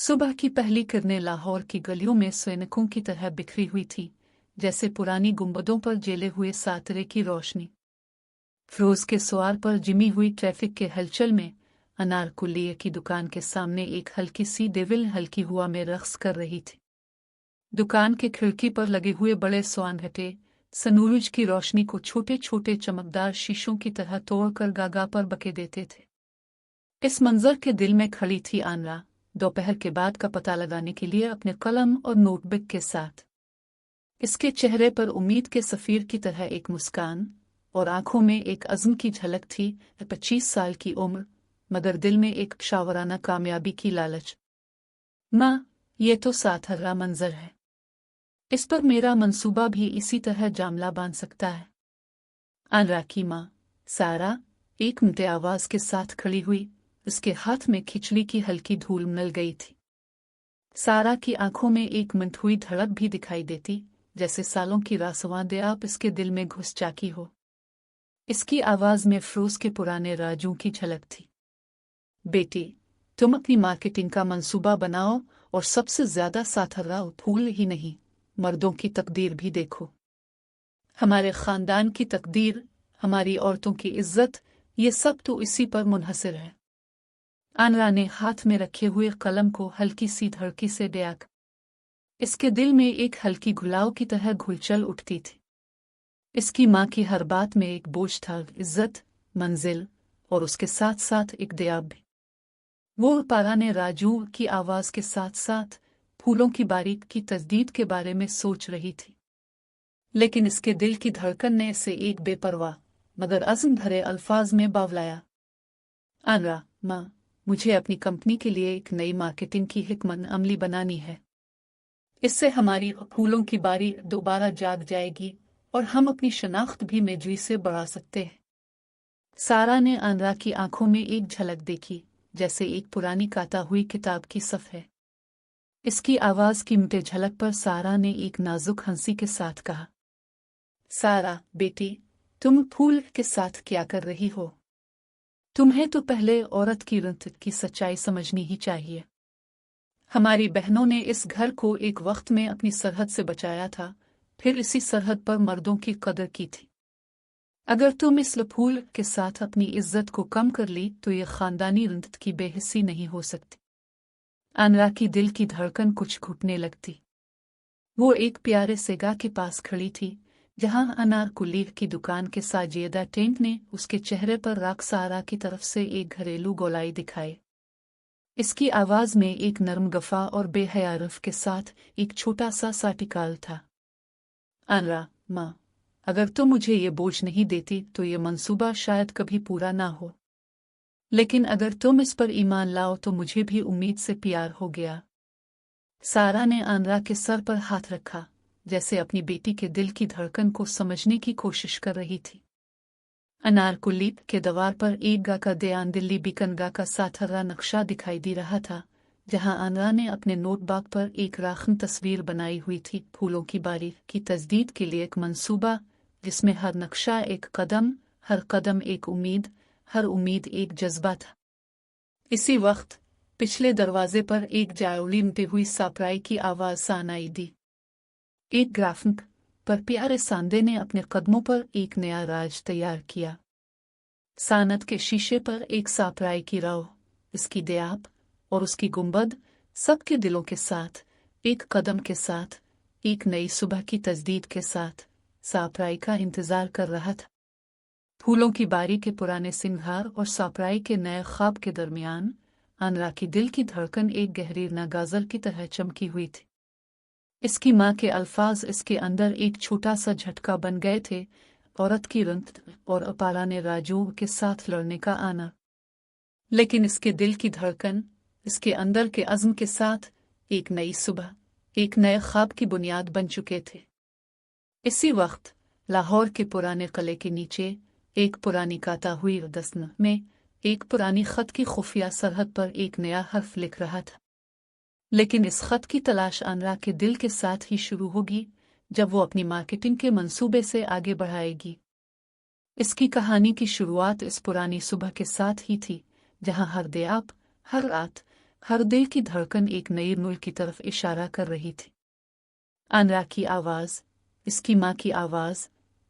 सुबह की पहली किरणें लाहौर की गलियों में सैनिकों की तरह बिखरी हुई थी, जैसे पुरानी गुंबदों पर जेले हुए सातरे की रोशनी। फिरोज के सवार पर जिमी हुई ट्रैफिक के हलचल में अनारकुल्लिये की दुकान के सामने एक हल्की सी डेविल हल्की हुआ में रक्स कर रही थी। दुकान के खिड़की पर लगे हुए बड़े स्वानघटे सनूरज की रोशनी को छोटे छोटे चमकदार शीशों की तरह तोड़कर गागा पर बके देते थे। इस मंजर के दिल में खड़ी थी आनरा, दोपहर के बाद का पता लगाने के लिए अपने कलम और नोटबुक के साथ। इसके चेहरे पर उम्मीद के सफीर की तरह एक मुस्कान और आंखों में एक अज़्म की झलक थी। 25 साल की उम्र, मगर दिल में एक शावराना कामयाबी की लालच। माँ, ये तो साधारण मंजर है। इस पर मेरा मंसूबा भी इसी तरह जामला बांध सकता है। आनरा की माँ सारा एक मुंते आवाज के साथ खड़ी हुई। उसके हाथ में खिचड़ी की हल्की धूल मिल गई थी। सारा की आंखों में एक मिनट हुई धड़क भी दिखाई देती, जैसे सालों की रासवां आप इसके दिल में घुस जाकी हो। इसकी आवाज में फिरोज के पुराने राजों की झलक थी। बेटी, तुम अपनी मार्केटिंग का मंसूबा बनाओ और सबसे ज्यादा साथरा फूल ही नहीं, मर्दों की तकदीर भी देखो। हमारे खानदान की तकदीर, हमारी औरतों की इज्जत, ये सब तो इसी पर मुनहसर है। आनरा ने हाथ में रखे हुए कलम को हल्की सी धड़की से डेक। इसके दिल में एक हल्की घुलाव की तरह घुलचल उठती थी। इसकी माँ की हर बात में एक बोझ था, इज्जत, मंजिल और उसके साथ साथ एक दयाब भी। वो पाराने राजू की आवाज के साथ साथ फूलों की बारीक की तस्दीद के बारे में सोच रही थी। लेकिन इसके दिल की धड़कन ने इसे एक बेपरवाह मगर अज़्म भरे अल्फाज में बावलाया। आनरा, माँ, मुझे अपनी कंपनी के लिए एक नई मार्केटिंग की हिकमत अमली बनानी है। इससे हमारी फूलों की बारी दोबारा जाग जाएगी और हम अपनी शनाख्त भी मेजरी से बढ़ा सकते हैं। सारा ने आनरा की आंखों में एक झलक देखी, जैसे एक पुरानी काता हुई किताब की सफ़े। इसकी आवाज की मिटे झलक पर सारा ने एक नाजुक हंसी के साथ कहा, सारा बेटी, तुम फूल के साथ क्या कर रही हो? तुम्हें तो पहले औरत की रंत की सच्चाई समझनी ही चाहिए। हमारी बहनों ने इस घर को एक वक्त में अपनी सरहद से बचाया था, फिर इसी सरहद पर मर्दों की कदर की थी। अगर तुम इस फूल के साथ अपनी इज्जत को कम कर ली तो ये खानदानी रंत की बेहिस्सी नहीं हो सकती। आनरा की दिल की धड़कन कुछ घुटने लगती। वो एक प्यारे सेगा के पास खड़ी थी, जहां अनारकुल्ली की दुकान के साजिदा टेंट ने उसके चेहरे पर राख सारा की तरफ से एक घरेलू गोलाई दिखाए। इसकी आवाज में एक नरम गफा और बेहयारफ के साथ एक छोटा सा साटिकाल था। आनरा, माँ, अगर तुम मुझे ये बोझ नहीं देती तो ये मंसूबा शायद कभी पूरा ना हो। लेकिन अगर तुम इस पर ईमान लाओ तो मुझे भी उम्मीद से प्यार हो गया। सारा ने आनरा के सर पर हाथ रखा, जैसे अपनी बेटी के दिल की धड़कन को समझने की कोशिश कर रही थी। अनारकुल्ली के दीवार पर एक गा का दयान दिल्ली बीकनगा का साथरा नक्शा दिखाई दे रहा था, जहां आनरा ने अपने नोटबुक पर एक राखन तस्वीर बनाई हुई थी, फूलों की बारी की तस्दीद के लिए एक मंसूबा, जिसमें हर नक्शा एक कदम, हर कदम एक उम्मीद, हर उम्मीद एक जज्बा था। इसी वक्त पिछले दरवाजे पर एक जायोलिमते हुई सापराई की आवाज सानाई दी। एक ग्राफिक पर प्यारे सांदे ने अपने कदमों पर एक नया राज तैयार किया। सानत के शीशे पर एक सापराई की राव, इसकी दयाब और उसकी गुंबद, सबके दिलों के साथ, एक कदम के साथ, एक नई सुबह की तजदीद के साथ सापराई का इंतजार कर रहा था। फूलों की बारी के पुराने सिंगार और सापराई के नए ख्वाब के दरमियान आनरा की दिल की धड़कन एक गहरी नागाजल की तरह चमकी हुई थी। इसकी माँ के अल्फाज इसके अंदर एक छोटा सा झटका बन गए थे, औरत की रंत और अपाराने राजू के साथ लड़ने का आना। लेकिन इसके दिल की धड़कन, इसके अंदर के अज़्म के साथ एक नई सुबह, एक नए ख्वाब की बुनियाद बन चुके थे। इसी वक्त लाहौर के पुराने किले के नीचे एक पुरानी काता हुई दस्तन में एक पुरानी खत की खुफिया सरहद पर एक नया हर्फ लिख रहा था। लेकिन इस खत की तलाश आनरा के दिल के साथ ही शुरू होगी, जब वो अपनी मार्केटिंग के मंसूबे से आगे बढ़ाएगी। इसकी कहानी की शुरुआत इस पुरानी सुबह के साथ ही थी, जहां हर दयाब, हर रात, हर दिल की धड़कन एक नई मुल्क की तरफ इशारा कर रही थी। अनरा की आवाज़, इसकी माँ की आवाज़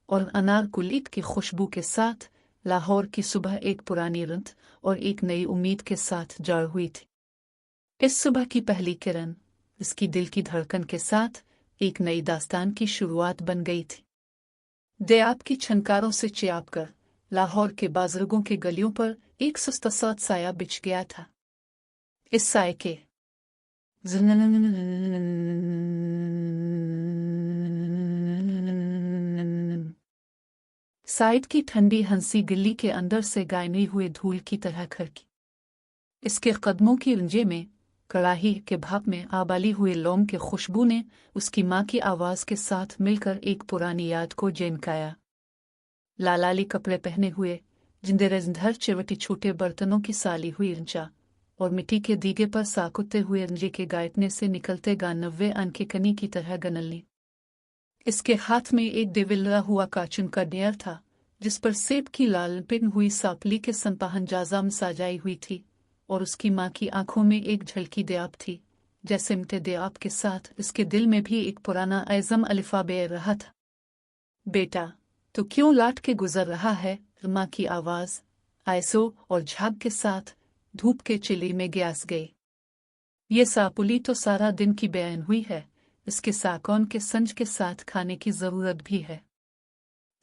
और अनार कुलीत की खुशबू के साथ लाहौर की सुबह एक पुरानी रंत और एक नई उम्मीद के साथ जड़ हुई थी। इस सुबह की पहली किरण इसकी दिल की धड़कन के साथ एक नई दास्तान की शुरुआत बन गई थी। दयाब की छनकारों से चियाप कर लाहौर के बाज़ारों के गलियों पर एक सुस्ता सा साया बिछ गया था। इस साए के साइड की ठंडी हंसी गिल्ली के अंदर से गायनी हुए धूल की तरह खड़की। इसके कदमों की रंजे में कड़ाही के भाप में आबाली हुए लौंग के खुशबू ने उसकी माँ की आवाज़ के साथ मिलकर एक पुरानी याद को जेनकाया। लालाली कपड़े पहने हुए जिंदर चिवटी छोटे बर्तनों की साली हुई रंचा और मिट्टी के दीगे पर साकुते हुए रंजे के गायतने से निकलते गा 90 अन के कनी की तरह गनलनी। इसके हाथ में एक डिविलरा हुआ काचुन का डेयर था जिस पर सेब की लाल पिन हुई सापली के संपाहन जाजाम साजाई हुई थी और उसकी माँ की आंखों में एक झलकी दयाब थी। जैसे मते दयाब के साथ इसके दिल में भी एक पुराना ऐज़म अलिफा बे रहा था। बेटा तो क्यों लाट के गुजर रहा है? माँ की आवाज़ आयसो और झाग के साथ धूप के चिली में गैस गई। ये सापुली तो सारा दिन की बयान हुई है, इसके साकौन के संज के साथ खाने की ज़रूरत भी है।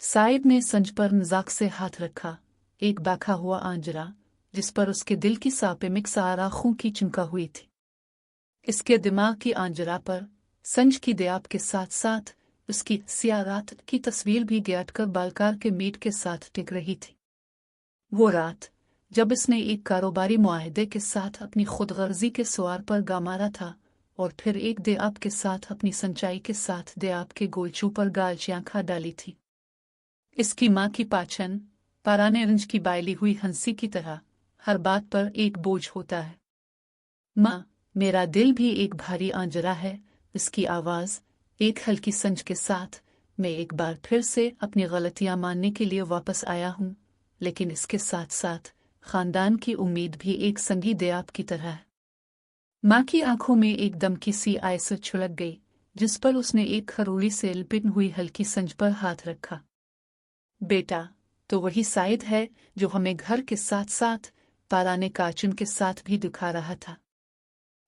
साइद ने संज पर मजाक से हाथ रखा, एक बाखा हुआ आंजरा जिस पर उसके दिल की सापे मिक्स आराखों की चिमका हुई थी। इसके दिमाग की आंजरा पर संज की दयाब के साथ साथ उसकी सिया रात की तस्वीर भी गैट कर बालकार के मीट के साथ टिक रही थी। वो रात जब इसने एक कारोबारी मुआहदे के साथ अपनी खुदगर्जी के सवार पर गामारा था और फिर एक दयाब के साथ अपनी संचाई के साथ दयाब के गोलचू पर गालचियां खा डाली थी। इसकी माँ की पाचन पाराने रंज की बायली हुई हंसी की तरह हर बात पर एक बोझ होता है। माँ, मेरा दिल भी एक भारी आंजरा है, इसकी आवाज़ एक हल्की संज के साथ। मैं एक बार फिर से अपनी गलतियां मानने के लिए वापस आया हूँ, लेकिन इसके साथ साथ खानदान की उम्मीद भी एक संगी दयाब की तरह है। माँ की आंखों में एक दम की सी आयसर छुलक गई जिस पर उसने एक खरोली से लिपट हुई हल्की संज पर हाथ रखा। बेटा तो वही साइद है जो हमें घर के साथ साथ पाराने काचुन के साथ भी दिखा रहा था,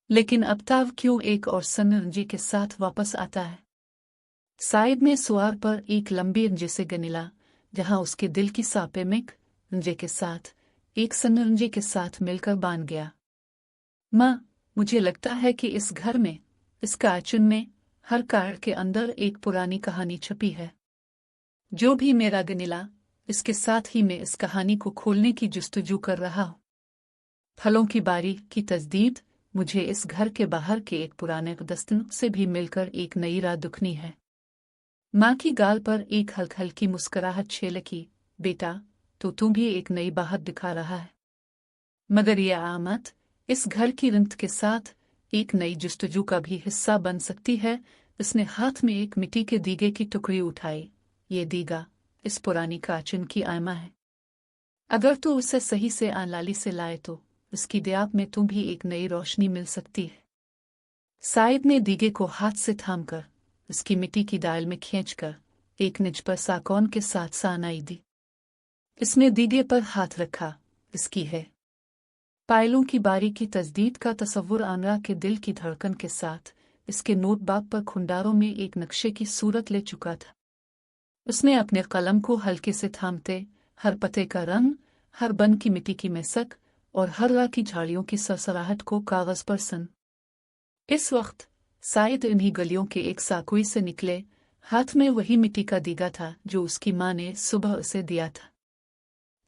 लेकिन अब ताव क्यों एक और सनरंजी के साथ वापस आता है? साइद ने सुआर पर एक लंबी रंजे से गनिला जहां उसके दिल की सापे मिक रंजे के साथ एक सनरंजी के साथ मिलकर बांध गया। माँ, मुझे लगता है कि इस घर में, इस काचुन में, हर कार्ड के अंदर एक पुरानी कहानी छुपी है। जो भी मेरा गनिला, इसके साथ ही मैं इस कहानी को खोलने की जुस्तजू कर रहा हूँ। फलों की बारी की तजदीद मुझे इस घर के बाहर के एक पुराने दस्तन से भी मिलकर एक नई राह दुखनी है। माँ की गाल पर एक हल्की मुस्कुराहट छेलकी। बेटा तो तू भी एक नई बाहर दिखा रहा है, मगर यह आमद इस घर की रंत के साथ एक नई जुस्तजू का भी हिस्सा बन सकती है। इसने हाथ में एक मिट्टी के दीगे की टुकड़ी उठाई। ये दीगा इस पुरानी काचुन की आयमा है। अगर तू उसे सही से आलाली से लाए तो इसकी दयाब में तुम भी एक नई रोशनी मिल सकती है। साइद ने दीगे को हाथ से थामकर उसकी मिट्टी की दाल में खींचकर एक निज पर साकौन के साथ सानाई दी। इसने दीगे पर हाथ रखा। इसकी है पायलों की बारी की तजदीद का तसव्वुर आनरा के दिल की धड़कन के साथ इसके नोट बाग पर खुंडारों में एक नक्शे की सूरत ले चुका था। उसने अपने कलम को हल्के से थामते हर पत्ते का रंग, हर बन की मिट्टी की महक और हर राह की झाड़ियों की सरसराहट को कागज पर सन। इस वक्त साइद इन्हीं गलियों के एक साकुई से निकले, हाथ में वही मिट्टी का दीगा था जो उसकी माँ ने सुबह उसे दिया था।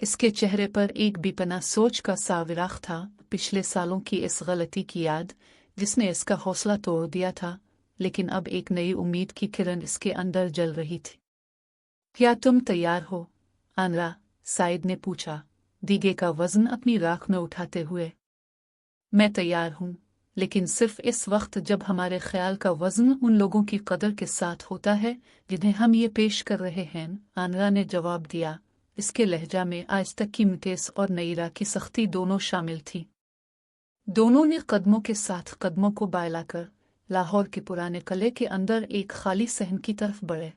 इसके चेहरे पर एक बेपनाह सोच का साविराख था, पिछले सालों की इस गलती की याद जिसने इसका हौसला तोड़ दिया था, लेकिन अब एक नई उम्मीद की किरण इसके अंदर जल रही थी। क्या तुम तैयार हो, आनरा? साइद ने पूछा, दीगे का वजन अपनी राख में उठाते हुए। मैं तैयार हूँ, लेकिन सिर्फ इस वक्त जब हमारे ख्याल का वजन उन लोगों की कदर के साथ होता है जिन्हें हम ये पेश कर रहे हैं, आनरा ने जवाब दिया। इसके लहजा में आज तक की मुतेस और नईरा की सख्ती दोनों शामिल थी। दोनों ने कदमों के साथ कदमों को बायलाकर लाहौर के पुराने किले के अंदर एक खाली सहन की तरफ बढ़े।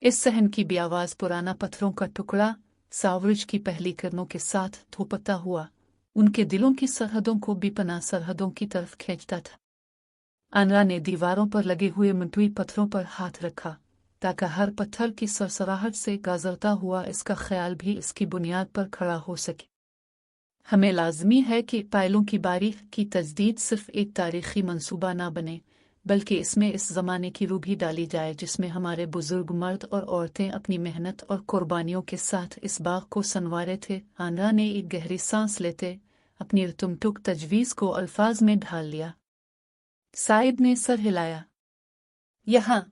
इस सहन की भी आवाज पुराना पत्थरों का टुकड़ा सावरिज की पहली किरणों के साथ धोपता हुआ उनके दिलों की सरहदों को बेपनाह सरहदों की तरफ खींचता था। आनरा ने दीवारों पर लगे हुए मुंतवी पत्थरों पर हाथ रखा ताकि हर पत्थर की सरसराहट से गाजरता हुआ इसका ख्याल भी इसकी बुनियाद पर खड़ा हो सके। हमें लाजमी है कि पायलों की बारीक की तजदीद सिर्फ एक तारीखी मंसूबा ना बने, बल्कि इसमें इस ज़माने की रूह भी डाली जाए जिसमें हमारे बुजुर्ग मर्द और औरतें अपनी मेहनत और कुर्बानियों के साथ इस बाग को संवारे थे। आनरा ने एक गहरी सांस लेते अपनी तुमटुक तजवीज़ को अल्फाज में ढाल लिया। साइद ने सर हिलाया। यहाँ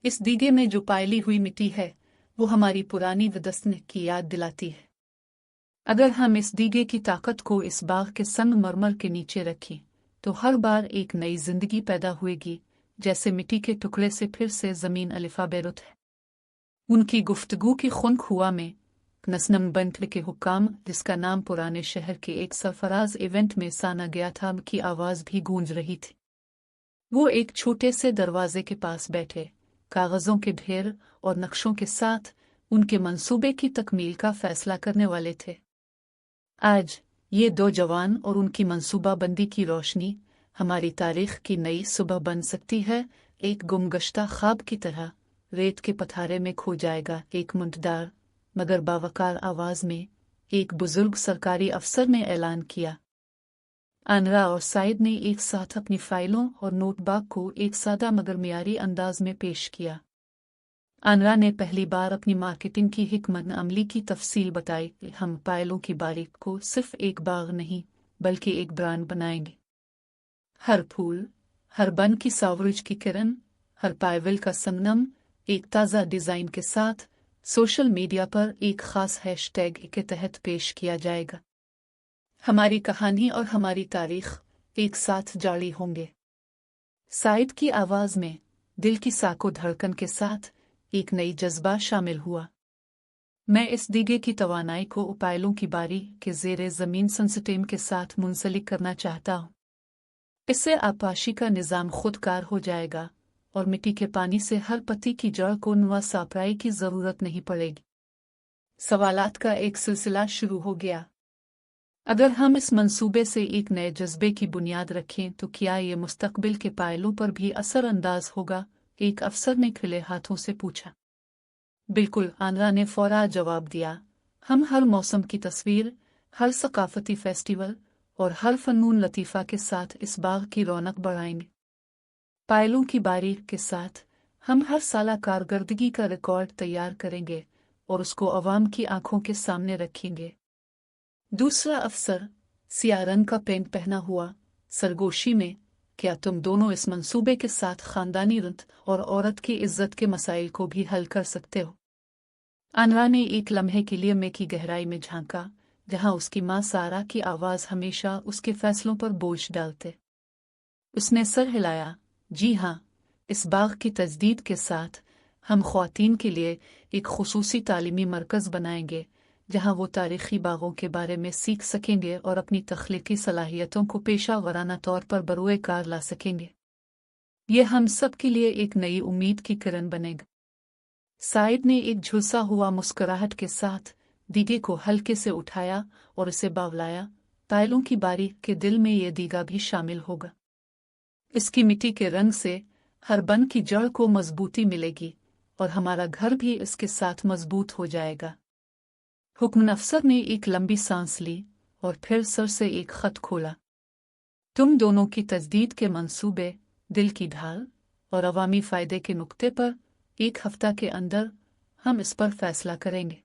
इस दीगे में जो पायली हुई मिट्टी है वो हमारी पुरानी विदस्तन की याद दिलाती है। अगर हम इस दीगे की ताकत को इस बाग के संगमरमर के नीचे रखें तो हर बार एक नई जिंदगी पैदा हुएगी, जैसे मिट्टी के टुकड़े से फिर से जमीन अलिफा बेरुत है। उनकी गुफ्तगू की खुनखुआ में नसनम बंट के हुक्काम, जिसका नाम पुराने शहर के एक सरफराज इवेंट में साना गया था, की आवाज भी गूंज रही थी। वो एक छोटे से दरवाजे के पास बैठे कागजों के ढेर और नक्शों के साथ उनके मंसूबे की तकमील का फैसला करने वाले थे। आज ये दो जवान और उनकी मंसूबाबंदी की रोशनी हमारी तारीख की नई सुबह बन सकती है। एक गुमगश्ता ख्वाब की तरह रेत के पथारे में खो जाएगा एक मुंतदार मगर बावकार आवाज में एक बुजुर्ग सरकारी अफसर ने ऐलान किया। आनरा और साइद ने एक साथ अपनी फाइलों और नोटबुक को एक सादा मगर मियारी अंदाज में पेश किया। आनरा ने पहली बार अपनी मार्केटिंग की हिकमत अमली की तफसील बताई। हम पायलों की बारीक को सिर्फ एक बाग नहीं बल्कि एक ब्रांड बनाएंगे। हर फूल, हर बन की सावरिज की किरण, हर पायविल का संगम एक ताज़ा डिज़ाइन के साथ सोशल मीडिया पर एक ख़ास हैशटैग के तहत पेश किया जाएगा। हमारी कहानी और हमारी तारीख एक साथ जारी होंगे। साइद की आवाज़ में दिल की साको धड़कन के साथ एक नई जज्बा शामिल हुआ। मैं इस दीगे की तवानाई को पायलों की बारी के ज़ेरे ज़मीन सिस्टम के साथ मुंसलिक करना चाहता हूँ। इससे आपाशी का निज़ाम खुदकार हो जाएगा और मिट्टी के पानी से हर पत्ती की जड़ को नुआ सापराई की ज़रूरत नहीं पड़ेगी। सवालात का एक सिलसिला शुरू हो गया। अगर हम इस मंसूबे से एक नए जज्बे की बुनियाद रखें तो क्या ये मुस्तकबिल के पायलों पर भी असर अंदाज होगा? एक अफसर ने खिले हाथों से पूछा। बिल्कुल, आनरा ने फौरा जवाब दिया। हम हर मौसम की तस्वीर, हर सकाफती फेस्टिवल और हर फनून लतीफ़ा के साथ इस बाग की रौनक बढ़ाएंगे। पायलों की बारीक के साथ हम हर साला कारकर्दगी का रिकॉर्ड तैयार करेंगे और उसको अवाम की आंखों के सामने रखेंगे। दूसरा अफसर, सियाह रंग का पेंट पहना हुआ, सरगोशी में, क्या तुम दोनों इस मंसूबे के साथ खानदानी रंत और औरत की इज्जत के मसाइल को भी हल कर सकते हो? आनरा ने एक लम्हे के लिए में की गहराई में झांका, जहां उसकी मां सारा की आवाज हमेशा उसके फैसलों पर बोझ डालते। उसने सर हिलाया। जी हाँ, इस बाग की तजदीद के साथ हम ख्वातीन के लिए एक खुसूसी तालीमी मरकज़ बनाएंगे जहां वो तारीखी बागों के बारे में सीख सकेंगे और अपनी तख्लीकी सलाहियतों को पेशा वराना तौर पर बरूए कार ला सकेंगे। ये हम सब के लिए एक नई उम्मीद की किरण बनेगा। साइद ने एक झुलसा हुआ मुस्कुराहट के साथ दीगे को हल्के से उठाया और उसे बावलाया। पायलों की बारी के दिल में ये दीगा भी शामिल होगा। इसकी मिट्टी के रंग से हर बन की जड़ को मजबूती मिलेगी और हमारा घर भी इसके साथ मजबूत हो जाएगा। हुक्म अफसर ने एक लंबी सांस ली और फिर सर से एक खत खोला। तुम दोनों की तजदीद के मंसूबे, दिल की ढाल और अवामी फ़ायदे के नुक्ते पर 1 हफ्ता के अंदर हम इस पर फैसला करेंगे।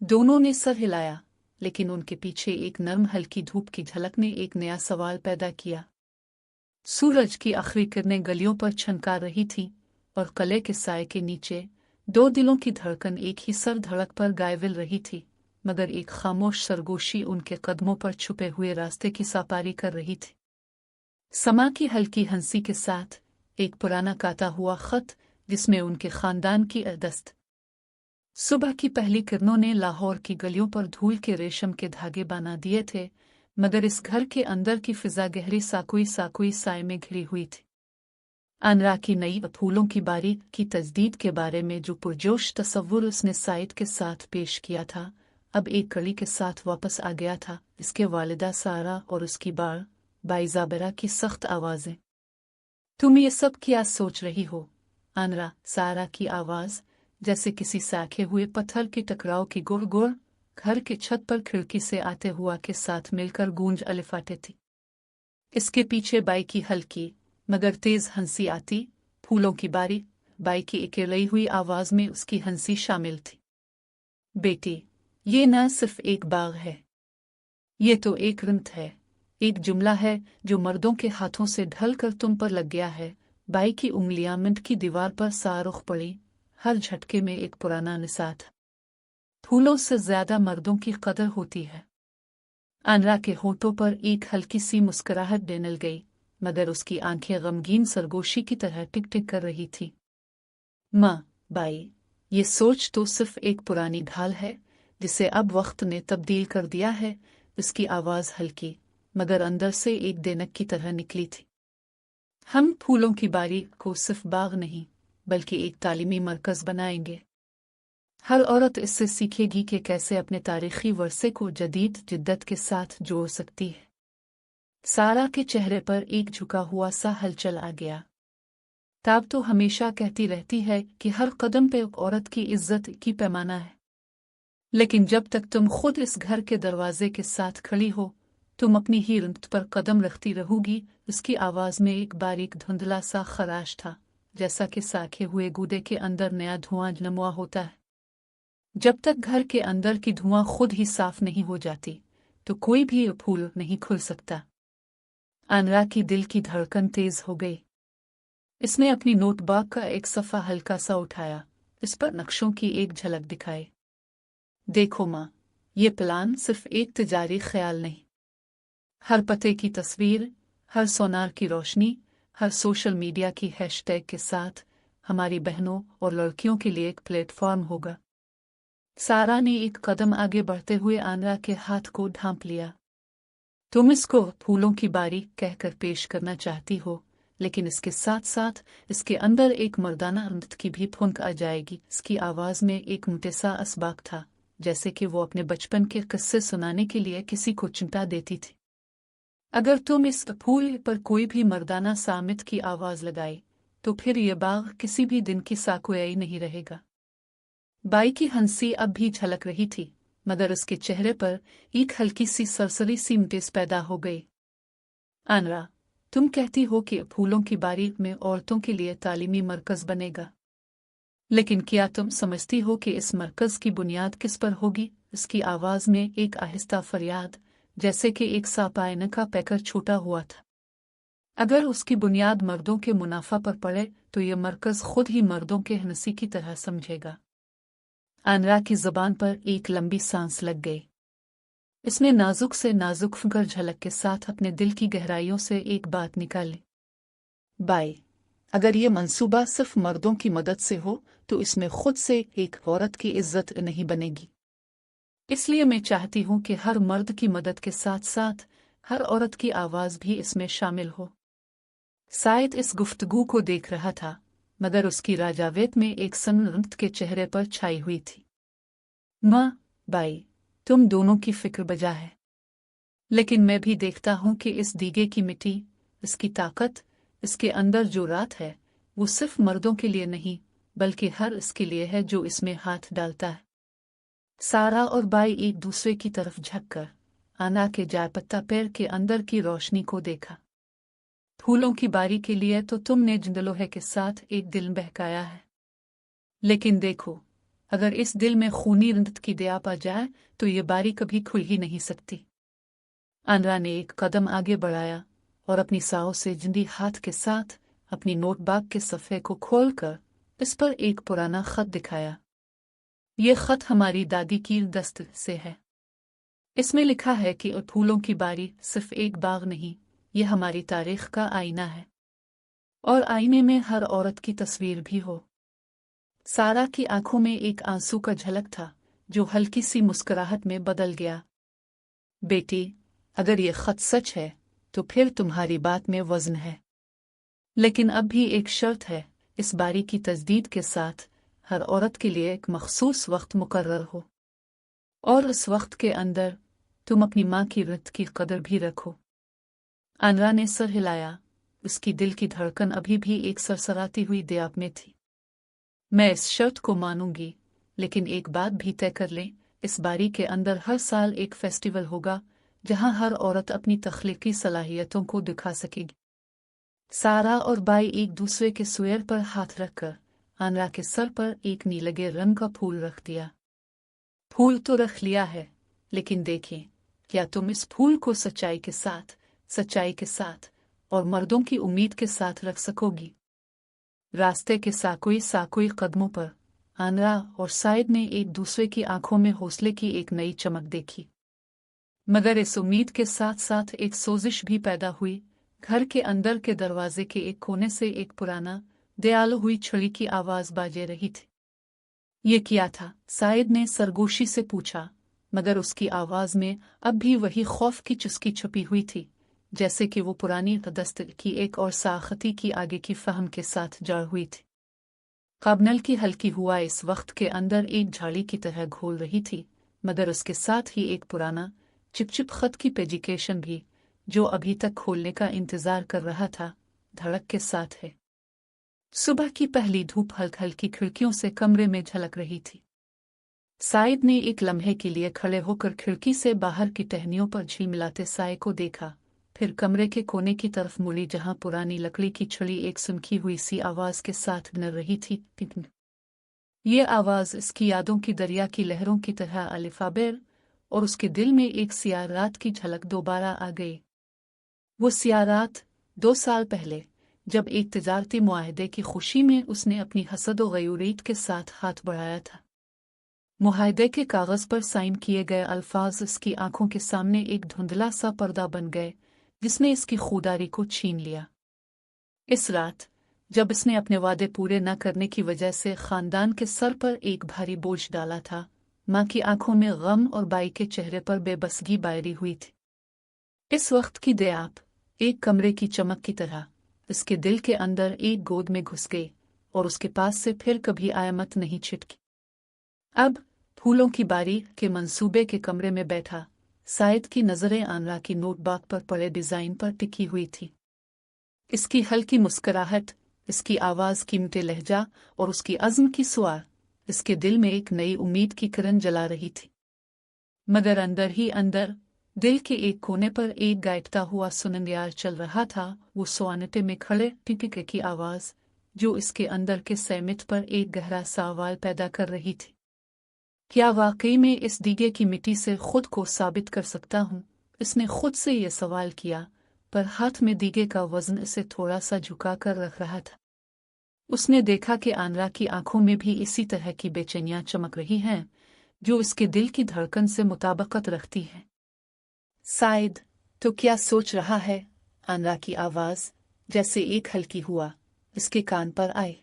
दोनों ने सर हिलाया, लेकिन उनके पीछे एक नर्म हल्की धूप की झलक ने एक नया सवाल पैदा किया। सूरज की आखिरी किरणें गलियों पर छनका रही थी और किले के साए के नीचे 2 दिलों की धड़कन एक ही सर धड़क पर गायविल रही थी, मगर एक खामोश सरगोशी उनके कदमों पर छुपे हुए रास्ते की सापारी कर रही थी। समा की हल्की हंसी के साथ एक पुराना काटा हुआ खत जिसमें उनके खानदान की दस्त। सुबह की पहली किरणों ने लाहौर की गलियों पर धूल के रेशम के धागे बना दिए थे, मगर इस घर के अंदर की फिजा गहरी साकुई साए में घिरी हुई थी। अनरा की नई फूलों की बारी की तजदीद के बारे में जो पुरजोश तस्वुर उसने साइद के साथ पेश किया था, अब एक कड़ी के साथ वापस आ गया था। इसके वालिदा सारा और उसकी बाई ज़ाबरा की सख्त आवाज़ें। तुम ये सब क्या सोच रही हो अनरा? सारा की आवाज़ जैसे किसी साखे हुए पत्थर के टकराव की गुड़ गुड़ घर के छत पर खिड़की से आते हुआ के साथ मिलकर गूंज अलिफाटे थी। इसके पीछे बाई की हल्की मगर तेज हंसी आती। फूलों की बारी, बाई की इकेलई हुई आवाज में उसकी हंसी शामिल थी। बेटी, ये न सिर्फ एक बाग है, ये तो एक रंत है, एक जुमला है जो मर्दों के हाथों से ढल कर तुम पर लग गया है। बाई की उंगलियां मिंट की दीवार पर सारुख पड़ी। हर झटके में एक पुराना निसाह था। फूलों से ज्यादा मर्दों की कदर होती है। अनरा के होठों पर एक हल्की सी मुस्कुराहट डेनल गई, मगर उसकी आंखें गमगीन सरगोशी की तरह टिक टिक कर रही थी। माँ, बाई, ये सोच तो सिर्फ एक पुरानी ढाल है जिसे अब वक्त ने तब्दील कर दिया है। उसकी आवाज हल्की मगर अंदर से एक देनक की तरह निकली थी। हम फूलों की बारी को सिर्फ बाग नहीं बल्कि एक तालीमी मरकज बनाएंगे। हर औरत इससे सीखेगी कि कैसे अपने तारीखी वर्से को जदीद जिद्दत के साथ जोड़ सकती है। सारा के चेहरे पर एक झुका हुआ सा हलचल आ गया। ताब तो हमेशा कहती रहती है कि हर कदम पे एक औरत की इज्जत की पैमाना है, लेकिन जब तक तुम खुद इस घर के दरवाजे के साथ खड़ी हो, तुम अपनी ही रंत पर कदम रखती रहोगी। उसकी आवाज में एक बारीक धुंधला सा खराश था, जैसा कि साखे हुए गूदे के अंदर नया धुआं जन्मा होता है। जब तक घर के अंदर की धुआं खुद ही साफ नहीं हो जाती, तो कोई भी फूल नहीं खुल सकता। अनरा की दिल की धड़कन तेज हो गई। इसने अपनी नोटबुक का एक सफ़ा हल्का सा उठाया, इस पर नक्शों की एक झलक दिखाई। देखो माँ, ये प्लान सिर्फ एक तिजारी ख्याल नहीं। हर पते की तस्वीर, हर सोनार की रोशनी, हर सोशल मीडिया की हैशटैग के साथ हमारी बहनों और लड़कियों के लिए एक प्लेटफॉर्म होगा। सारा ने एक कदम आगे बढ़ते हुए अनरा के हाथ को ढांप लिया। तुम इसको फूलों की बारी कहकर पेश करना चाहती हो, लेकिन इसके साथ साथ इसके अंदर एक मर्दाना नृत्य की भी फुंक आ जाएगी। इसकी आवाज में एक मुतसा असबाक था, जैसे कि वो अपने बचपन के किस्से सुनाने के लिए किसी को चिंता देती थी। अगर तुम इस फूल पर कोई भी मर्दाना सामित की आवाज लगाई, तो फिर ये बाग किसी भी दिन की साकुयाई नहीं रहेगा। बाई की हंसी अब भी झलक रही थी, मगर उसके चेहरे पर एक हल्की सी सरसरी सी मुटेस पैदा हो गई। अनरा, तुम कहती हो कि फूलों की बारी में औरतों के लिए तालीमी मरकज बनेगा, लेकिन क्या तुम समझती हो कि इस मरकज की बुनियाद किस पर होगी? उसकी आवाज में एक आहिस्ता फरियाद, जैसे कि एक सापायन का पैकर छूटा हुआ था। अगर उसकी बुनियाद मर्दों के मुनाफा पर पड़े, तो यह मरकज खुद ही मर्दों के हंसी की तरह समझेगा। अनरा की जुबान पर एक लंबी सांस लग गई। इसने नाजुक से नाजुक फिगर झलक के साथ अपने दिल की गहराइयों से एक बात निकाली। बाई, अगर ये मंसूबा सिर्फ मर्दों की मदद से हो, तो इसमें खुद से एक औरत की इज्जत नहीं बनेगी। इसलिए मैं चाहती हूँ कि हर मर्द की मदद के साथ साथ हर औरत की आवाज भी इसमें शामिल हो। साइद इस गुफ्तगू को देख रहा था, मगर उसकी राजावेत में एक सन्नत के चेहरे पर छाई हुई थी। माँ, बाई, तुम दोनों की फिक्र बजा है, लेकिन मैं भी देखता हूँ कि इस दीगे की मिट्टी, इसकी ताकत, इसके अंदर जो रात है, वो सिर्फ मर्दों के लिए नहीं बल्कि हर इसके लिए है जो इसमें हाथ डालता है। सारा और बाई एक दूसरे की तरफ झुककर आना के जायपत्ता पैर के अंदर की रोशनी को देखा। फूलों की बारी के लिए तो तुमने जिंदलोहे के साथ एक दिल बहकाया है, लेकिन देखो, अगर इस दिल में खूनी रंदत की दया आ जाए तो ये बारी कभी खुल ही नहीं सकती। अनरा ने एक कदम आगे बढ़ाया और अपनी साओं से जिंदी हाथ के साथ अपनी नोटबुक के सफ़े को खोलकर इस पर एक पुराना खत दिखाया। ये खत हमारी दादी की दस्त से है। इसमें लिखा है कि फूलों की बारी सिर्फ एक बाग नहीं, ये हमारी तारीख का आईना है, और आईने में हर औरत की तस्वीर भी हो। सारा की आंखों में एक आंसू का झलक था, जो हल्की सी मुस्कुराहट में बदल गया। बेटी, अगर ये खत सच है तो फिर तुम्हारी बात में वजन है, लेकिन अब भी एक शर्त है, इस बारी की तजदीद के साथ हर औरत के लिए एक मखसूस वक्त मुकर्रर हो, और उस वक्त के अंदर तुम अपनी माँ की रित की कदर भी रखो। आनरा ने सर हिलाया। उसकी दिल की धड़कन अभी भी एक सरसराती हुई दयाब में थी। मैं इस शर्त को मानूंगी, लेकिन एक बात भी तय कर लें, इस बारी के अंदर हर साल एक फेस्टिवल होगा जहां हर औरत अपनी तख्लीकी सलाहियतों को दिखा सकेगी। सारा और बाई एक दूसरे के सुएर पर हाथ रखकर आनरा के सर पर एक नीलगे रंग का फूल रख दिया। फूल तो रख लिया है, लेकिन देखें, क्या तुम इस फूल को सच्चाई के साथ और मर्दों की उम्मीद के साथ रख सकोगी? रास्ते के साकोई कदमों पर आनरा और साइद ने एक दूसरे की आंखों में हौसले की एक नई चमक देखी, मगर इस उम्मीद के साथ साथ एक सोजिश भी पैदा हुई। घर के अंदर के दरवाजे के एक कोने से एक पुराना दयालु हुई छड़ी की आवाज बाजे रही थी। ये क्या था? साइद ने सरगोशी से पूछा, मगर उसकी आवाज में अब भी वही खौफ की चुस्की छुपी हुई थी, जैसे कि वो पुरानी दस्त की एक और साखती की आगे की फहम के साथ जड़ हुई थी। काबनल की हल्की हुआ इस वक्त के अंदर एक झाड़ी की तरह घोल रही थी, मगर उसके साथ ही एक पुराना चिपचिप खत की पेजिकेशन भी, जो अभी तक खोलने का इंतजार कर रहा था, धड़क के साथ है। सुबह की पहली धूप हल्की खिड़कियों से कमरे में झलक रही थी। साइद ने एक लम्हे के लिए खड़े होकर खिड़की से बाहर की टहनियों पर झिलमिलाते साए को देखा, फिर कमरे के कोने की तरफ मुड़ी जहां पुरानी लकड़ी की छड़ी एक सुनखी हुई सी आवाज के साथ गिर रही थी। ये आवाज इसकी यादों की दरिया की लहरों की तरह अलिफाबेर, और उसके दिल में एक सियाह रात की झलक दोबारा आ गई। वो सियाह रात 2 साल पहले, जब एक तिजारती मुआहदे की खुशी में उसने अपनी हसद और गयूरीत के साथ हाथ बढ़ाया था। मुआहदे के कागज पर साइन किए गए अल्फाज इसकी आंखों के सामने एक धुंधला सा पर्दा बन गए, जिसने इसकी खुदारी को छीन लिया। इस रात, जब इसने अपने वादे पूरे न करने की वजह से खानदान के सर पर एक भारी बोझ डाला था, माँ की आंखों में गम और बाई के चेहरे पर बेबसगी बायरी हुई थी। इस वक्त की दयाब, एक कमरे की चमक की तरह, इसके दिल के अंदर एक गोद में घुस गई और उसके पास से फिर कभी आयामत नहीं छिटकी। अब फूलों की बारी के मंसूबे के कमरे में बैठा साइद की नजरें आनरा की नोटबुक पर पड़े डिजाइन पर टिकी हुई थी। इसकी हल्की मुस्कुराहट, इसकी आवाज, कीमती लहजा और उसकी अज़्म की सुआर इसके दिल में एक नई उम्मीद की किरण जला रही थी। मगर अंदर ही अंदर दिल के एक कोने पर एक गायबता हुआ सुनंदियार चल रहा था, वो सोआनटे में खड़े टिकके की आवाज, जो इसके अंदर के सहमित पर एक गहरा सवाल पैदा कर रही थी। क्या वाकई में इस दीगे की मिट्टी से खुद को साबित कर सकता हूँ? इसने खुद से यह सवाल किया, पर हाथ में दीगे का वजन इसे थोड़ा सा झुका कर रख रहा था। उसने देखा कि आनरा की आंखों में भी इसी तरह की बेचैनियां चमक रही हैं, जो इसके दिल की धड़कन से मुताबिकत रखती है। साइद, तो क्या सोच रहा है? आनरा की आवाज जैसे एक हल्की हुआ इसके कान पर आई।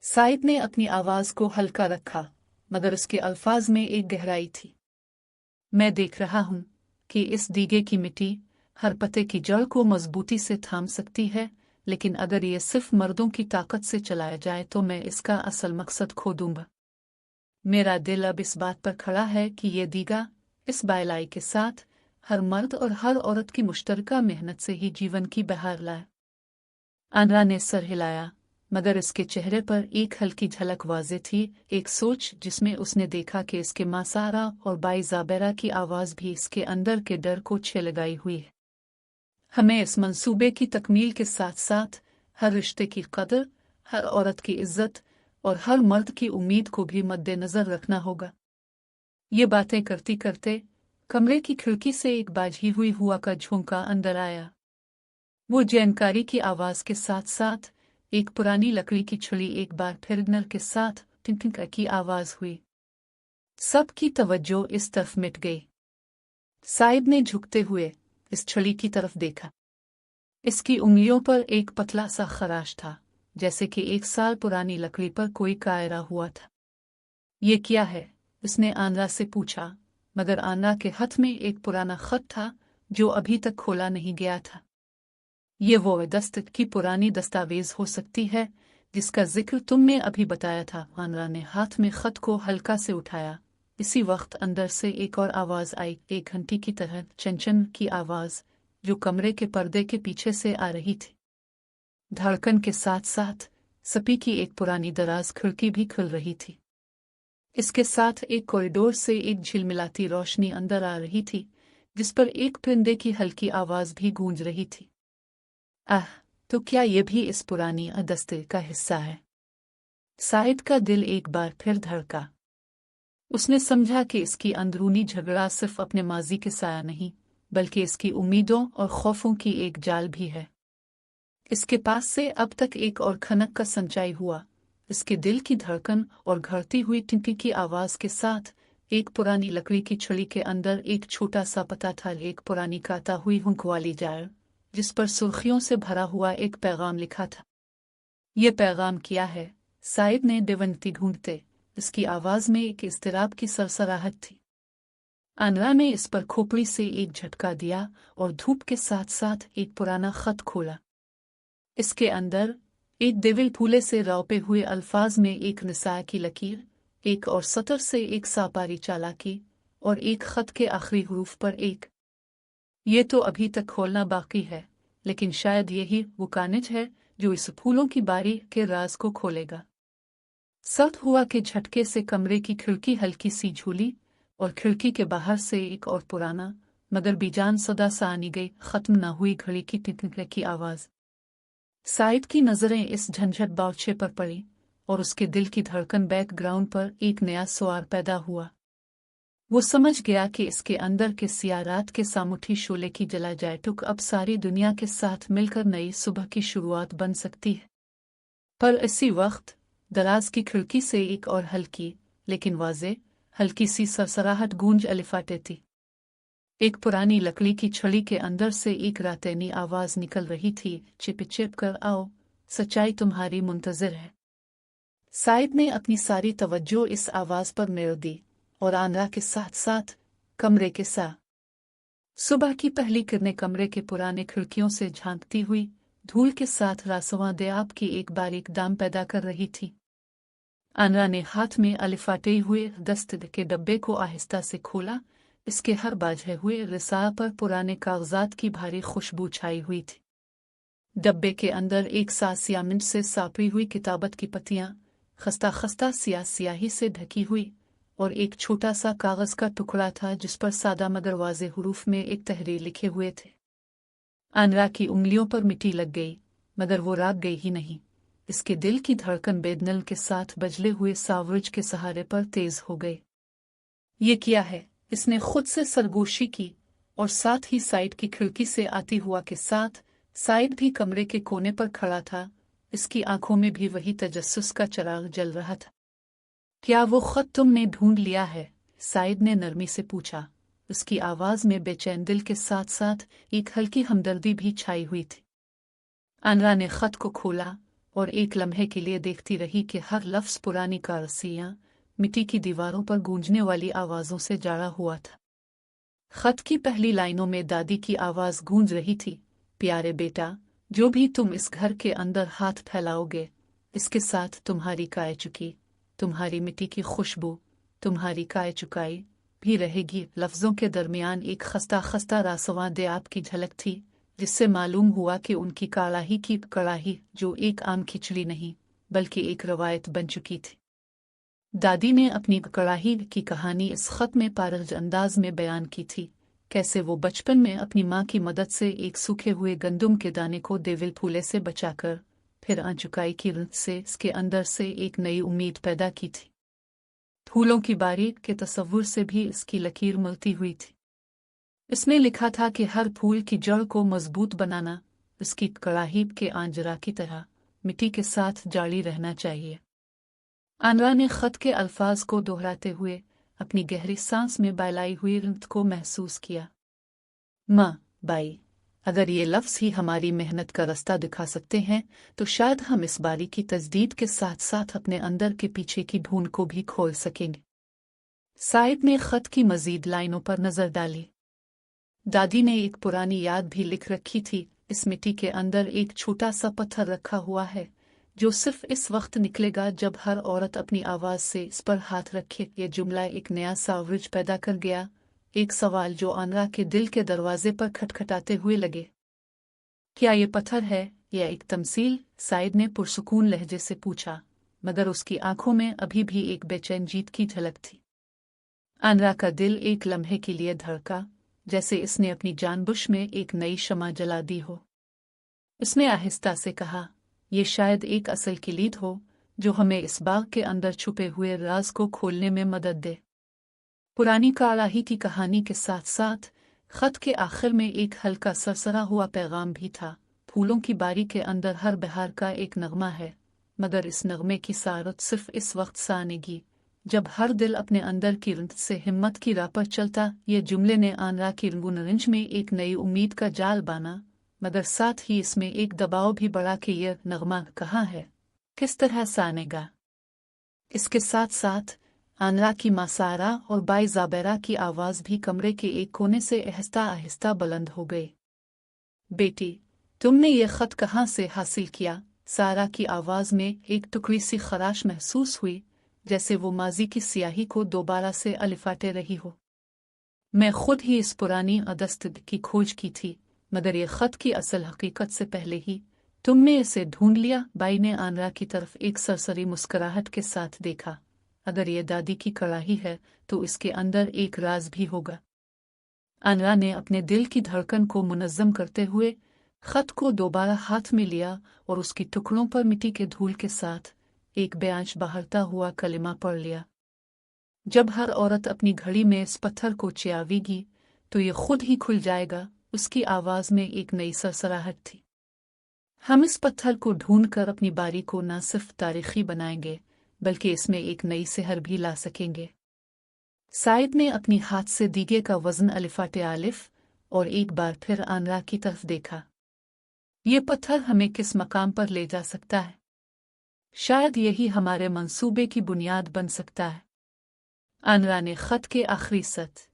साइद ने अपनी आवाज को हल्का रखा, मगर उसके अल्फाज में एक गहराई थी। मैं देख रहा हूं कि इस दीगे की मिट्टी हर पत्ते की जड़ को मजबूती से थाम सकती है, लेकिन अगर ये सिर्फ मर्दों की ताकत से चलाया जाए तो मैं इसका असल मकसद खो दूंगा। मेरा दिल अब इस बात पर खड़ा है कि ये दीगा इस बायलाई के साथ हर मर्द और हर औरत की मुश्तरका मेहनत से ही जीवन की बहार लाए। आनरा ने सर हिलाया, मगर इसके चेहरे पर एक हल्की झलक वाज़े थी, एक सोच जिसमें उसने देखा कि इसके माँ सारा और बाई ज़ाबेरा की आवाज़ भी इसके अंदर के डर को छे लगाई हुई है। हमें इस मंसूबे की तकमील के साथ साथ हर रिश्ते की कदर, हर औरत की इज्जत और हर मर्द की उम्मीद को भी मद्देनजर रखना होगा। ये बातें करते करते कमरे की खिड़की से एक बाझी हुई हुआ का झोंका अंदर आया। वो जानकारी की आवाज के साथ साथ एक पुरानी लकड़ी की छड़ी एक बार फिर नर के साथ टिंटिंग की आवाज हुई। सबकी तवज्जो इस तरफ मिट गई। साइद ने झुकते हुए इस छड़ी की तरफ देखा। इसकी उंगलियों पर एक पतला सा खराश था, जैसे कि 1 साल पुरानी लकड़ी पर कोई कायरा हुआ था। ये क्या है? उसने आनरा से पूछा, मगर आनरा के हाथ में एक पुराना खत था, जो अभी तक खोला नहीं गया था। ये वो दस्तक की पुरानी दस्तावेज हो सकती है जिसका जिक्र तुमने अभी बताया था। आनरा ने हाथ में खत को हल्का से उठाया। इसी वक्त अंदर से एक और आवाज आई, एक घंटी की तरह चंचन की आवाज, जो कमरे के पर्दे के पीछे से आ रही थी। धड़कन के साथ साथ सपी की एक पुरानी दराज खिड़की भी खुल रही थी। इसके साथ एक कॉरिडोर से एक झिलमिलाती रोशनी अंदर आ रही थी, जिस पर एक परिंदे की हल्की आवाज भी गूंज रही थी। आह, तो क्या ये भी इस पुरानी दस्ते का हिस्सा है? साइद का दिल एक बार फिर धड़का। उसने समझा कि इसकी अंदरूनी झगड़ा सिर्फ अपने माजी के साया नहीं, बल्कि इसकी उम्मीदों और खौफों की एक जाल भी है। इसके पास से अब तक एक और खनक का संचाई हुआ। इसके दिल की धड़कन और घड़ती हुई टिंकी की आवाज के साथ एक पुरानी लकड़ी की छड़ी के अंदर एक छोटा सा पता था, एक पुरानी काता हुई हुंक वाली जाल, जिस पर सुर्खियों से भरा हुआ एक पैगाम लिखा था। ये पैगाम क्या है? साइद ने देवंती ढूंढते। इसकी आवाज में एक इस्तिराब की सरसराहट थी। आनरा ने इस पर खोपड़ी से एक झटका दिया और धूप के साथ साथ एक पुराना खत खोला। इसके अंदर एक देविल फूले से रौपे हुए अल्फाज में एक निसाय की लकीर, एक और सतर से एक सापारी चालाकी, और एक खत के आखिरी हुरूफ पर एक। ये तो अभी तक खोलना बाकी है, लेकिन शायद यही वो कानिज है जो इस फूलों की बारी के राज को खोलेगा। सख्त हुआ के झटके से कमरे की खिड़की हल्की सी झूली और खिड़की के बाहर से एक और पुराना मगर बीजान सदा सा आनी गई खत्म न हुई घड़ी की टिकने की आवाज। साइद की नजरें इस झंझट बावचे पर पड़ी और उसके दिल की धड़कन बैकग्राउंड पर एक नया सवार पैदा हुआ। वो समझ गया कि इसके अंदर के सियारात के सामुठी शोले की जला जाए टुक अब सारी दुनिया के साथ मिलकर नई सुबह की शुरुआत बन सकती है। पर इसी वक्त दराज की खिड़की से एक और हल्की लेकिन वाज़े हल्की सी सरसराहट गूंज अलिफाटे थी। एक पुरानी लकड़ी की छड़ी के अंदर से एक रातैनी आवाज निकल रही थी, चिप चिप कर आओ, सच्चाई तुम्हारी मुंतजिर है। साइद ने अपनी सारी तवज्जो इस आवाज पर मेल दी और आनरा के साथ साथ कमरे के साथ। सुबह की पहली किरणें कमरे के पुराने खिड़कियों से झांकती हुई धूल के साथ रासवां दयाब की एक बारीक दाम पैदा कर रही थी। आनरा ने हाथ में अलिफाटे हुए दस्त के डब्बे को आहिस्ता से खोला। इसके हर बाझे हुए रिसाल पर पुराने कागजात की भारी खुशबू छाई हुई थी। डब्बे के अंदर एक सासियामिन से सापी हुई किताबत की पत्तियां खस्ता खस्ता स्याही से ढकी हुई और एक छोटा सा कागज का टुकड़ा था जिस पर सादा मगर वाज़े हुरूफ में एक तहरीर लिखे हुए थे। आनरा की उंगलियों पर मिट्टी लग गई, मगर वो राग गई ही नहीं। इसके दिल की धड़कन बेदनल के साथ बजले हुए सावरुज के सहारे पर तेज हो गई। ये क्या है? इसने खुद से सरगोशी की और साथ ही साइड की खिड़की से आती हुआ के साथ साइड भी कमरे के कोने पर खड़ा था। इसकी आंखों में भी वही तजस्सुस का चिराग जल रहा था। क्या वो खत तुमने ढूंढ लिया है? साइद ने नरमी से पूछा। उसकी आवाज में बेचैन दिल के साथ साथ एक हल्की हमदर्दी भी छाई हुई थी। आनरा ने खत को खोला और एक लम्हे के लिए देखती रही कि हर लफ्ज पुरानी कारसियां मिट्टी की दीवारों पर गूंजने वाली आवाजों से जाड़ा हुआ था। खत की पहली लाइनों में दादी की आवाज गूंज रही थी, प्यारे बेटा, जो भी तुम इस घर के अंदर हाथ फैलाओगे, इसके साथ तुम्हारी काय चुकी, तुम्हारी मिट्टी की खुशबू, तुम्हारी काय चुकाई भी रहेगी। लफ्जों के दरमियान एक खस्ता खस्ता रासवां दयाब की झलक थी, जिससे मालूम हुआ कि उनकी कड़ाही की कड़ाही जो एक आम खिचड़ी नहीं बल्कि एक रवायत बन चुकी थी। दादी ने अपनी कड़ाही की कहानी इस खत में पारज अंदाज में बयान की थी। कैसे वो बचपन में अपनी माँ की मदद से एक सूखे हुए गंदुम के दाने को देविल फूले से बचाकर फिर अनचुकाई की रुत से इसके अंदर से एक नई उम्मीद पैदा की थी। फूलों की बारीक के तस्वुर से भी इसकी लकीर मिलती हुई थी। इसने लिखा था कि हर फूल की जड़ को मजबूत बनाना इसकी कड़ाही के आंजरा की तरह मिट्टी के साथ जारी रहना चाहिए। आनरा ने खत के अल्फाज को दोहराते हुए अपनी गहरी सांस में बहलाई हुई रिंत को महसूस किया। माँ, बाई, अगर ये लफ्ज़ ही हमारी मेहनत का रास्ता दिखा सकते हैं तो शायद हम इस बारी की तजदीद के साथ साथ अपने अंदर के पीछे की ढूंढ को भी खोल सकेंगे। साइद ने खत की मजीद लाइनों पर नजर डाली। दादी ने एक पुरानी याद भी लिख रखी थी। इस मिट्टी के अंदर एक छोटा सा पत्थर रखा हुआ है जो सिर्फ इस वक्त निकलेगा जब हर औरत अपनी आवाज से इस पर हाथ रखे। ये जुमला एक नया सावरिज पैदा कर गया, एक सवाल जो आनरा के दिल के दरवाजे पर खटखटाते हुए लगे। क्या ये पत्थर है या एक तमसील? साइद ने पुरसुकून लहजे से पूछा, मगर उसकी आंखों में अभी भी एक बेचैन जीत की झलक थी। आनरा का दिल एक लम्हे के लिए धड़का, जैसे इसने अपनी जानबूझ में एक नई शमा जला दी हो। उसने आहिस्ता से कहा, ये शायद एक असल किलीद हो जो हमें इस बाग के अंदर छुपे हुए राज को खोलने में मदद दे। पुरानी काराही की कहानी के साथ साथ खत के आखिर में एक हल्का सरसरा हुआ पैगाम भी था। फूलों की बारी के अंदर हर बहार का एक नगमा है, मगर इस नगमे की सारत सिर्फ इस वक्त सानेगी जब हर दिल अपने अंदर की रंत से हिम्मत की राह पर चलता। ये जुमले ने आनरा की रंगुनरिंज में एक नई उम्मीद का जाल बाना, मगर साथ ही इसमें एक दबाव भी बढ़ा कि यह नगमा कहाँ है, किस तरह सानेगा। इसके साथ साथ आनरा की मां सारा और बाई ज़ाबेरा की आवाज़ भी कमरे के एक कोने से आहिस्ता आहिस्ता बुलंद हो गई। बेटी, तुमने ये खत कहाँ से हासिल किया? सारा की आवाज़ में एक टुकड़ी सी खराश महसूस हुई, जैसे वो माजी की स्याही को दोबारा से अलिफाटे रही हो। मैं खुद ही इस पुरानी अदस्त की खोज की थी, मगर ये खत की असल हकीकत से पहले ही तुमने इसे ढूंढ लिया। बाई ने आनरा की तरफ एक सरसरी मुस्कुराहट के साथ देखा। अगर ये दादी की कड़ाही है तो इसके अंदर एक राज भी होगा। आनरा ने अपने दिल की धड़कन को मुनज़्ज़म करते हुए खत को दोबारा हाथ में लिया और उसकी टुकड़ों पर मिट्टी के धूल के साथ एक बेआंच बहरता हुआ कलिमा पढ़ लिया। जब हर औरत अपनी घड़ी में इस पत्थर को चियावेगी तो ये खुद ही खुल जाएगा। उसकी आवाज़ में एक नई सरसराहट थी। हम इस पत्थर को ढूंढकर अपनी बारी को न सिर्फ तारीखी बनाएंगे बल्कि इसमें एक नई सेहर भी ला सकेंगे। साइद ने अपनी हाथ से दीगे का वजन अलिफाटे आलिफ और एक बार फिर आनरा की तरफ देखा। ये पत्थर हमें किस मकाम पर ले जा सकता है? शायद यही हमारे मंसूबे की बुनियाद बन सकता है। आनरा ने खत के आखिरी सत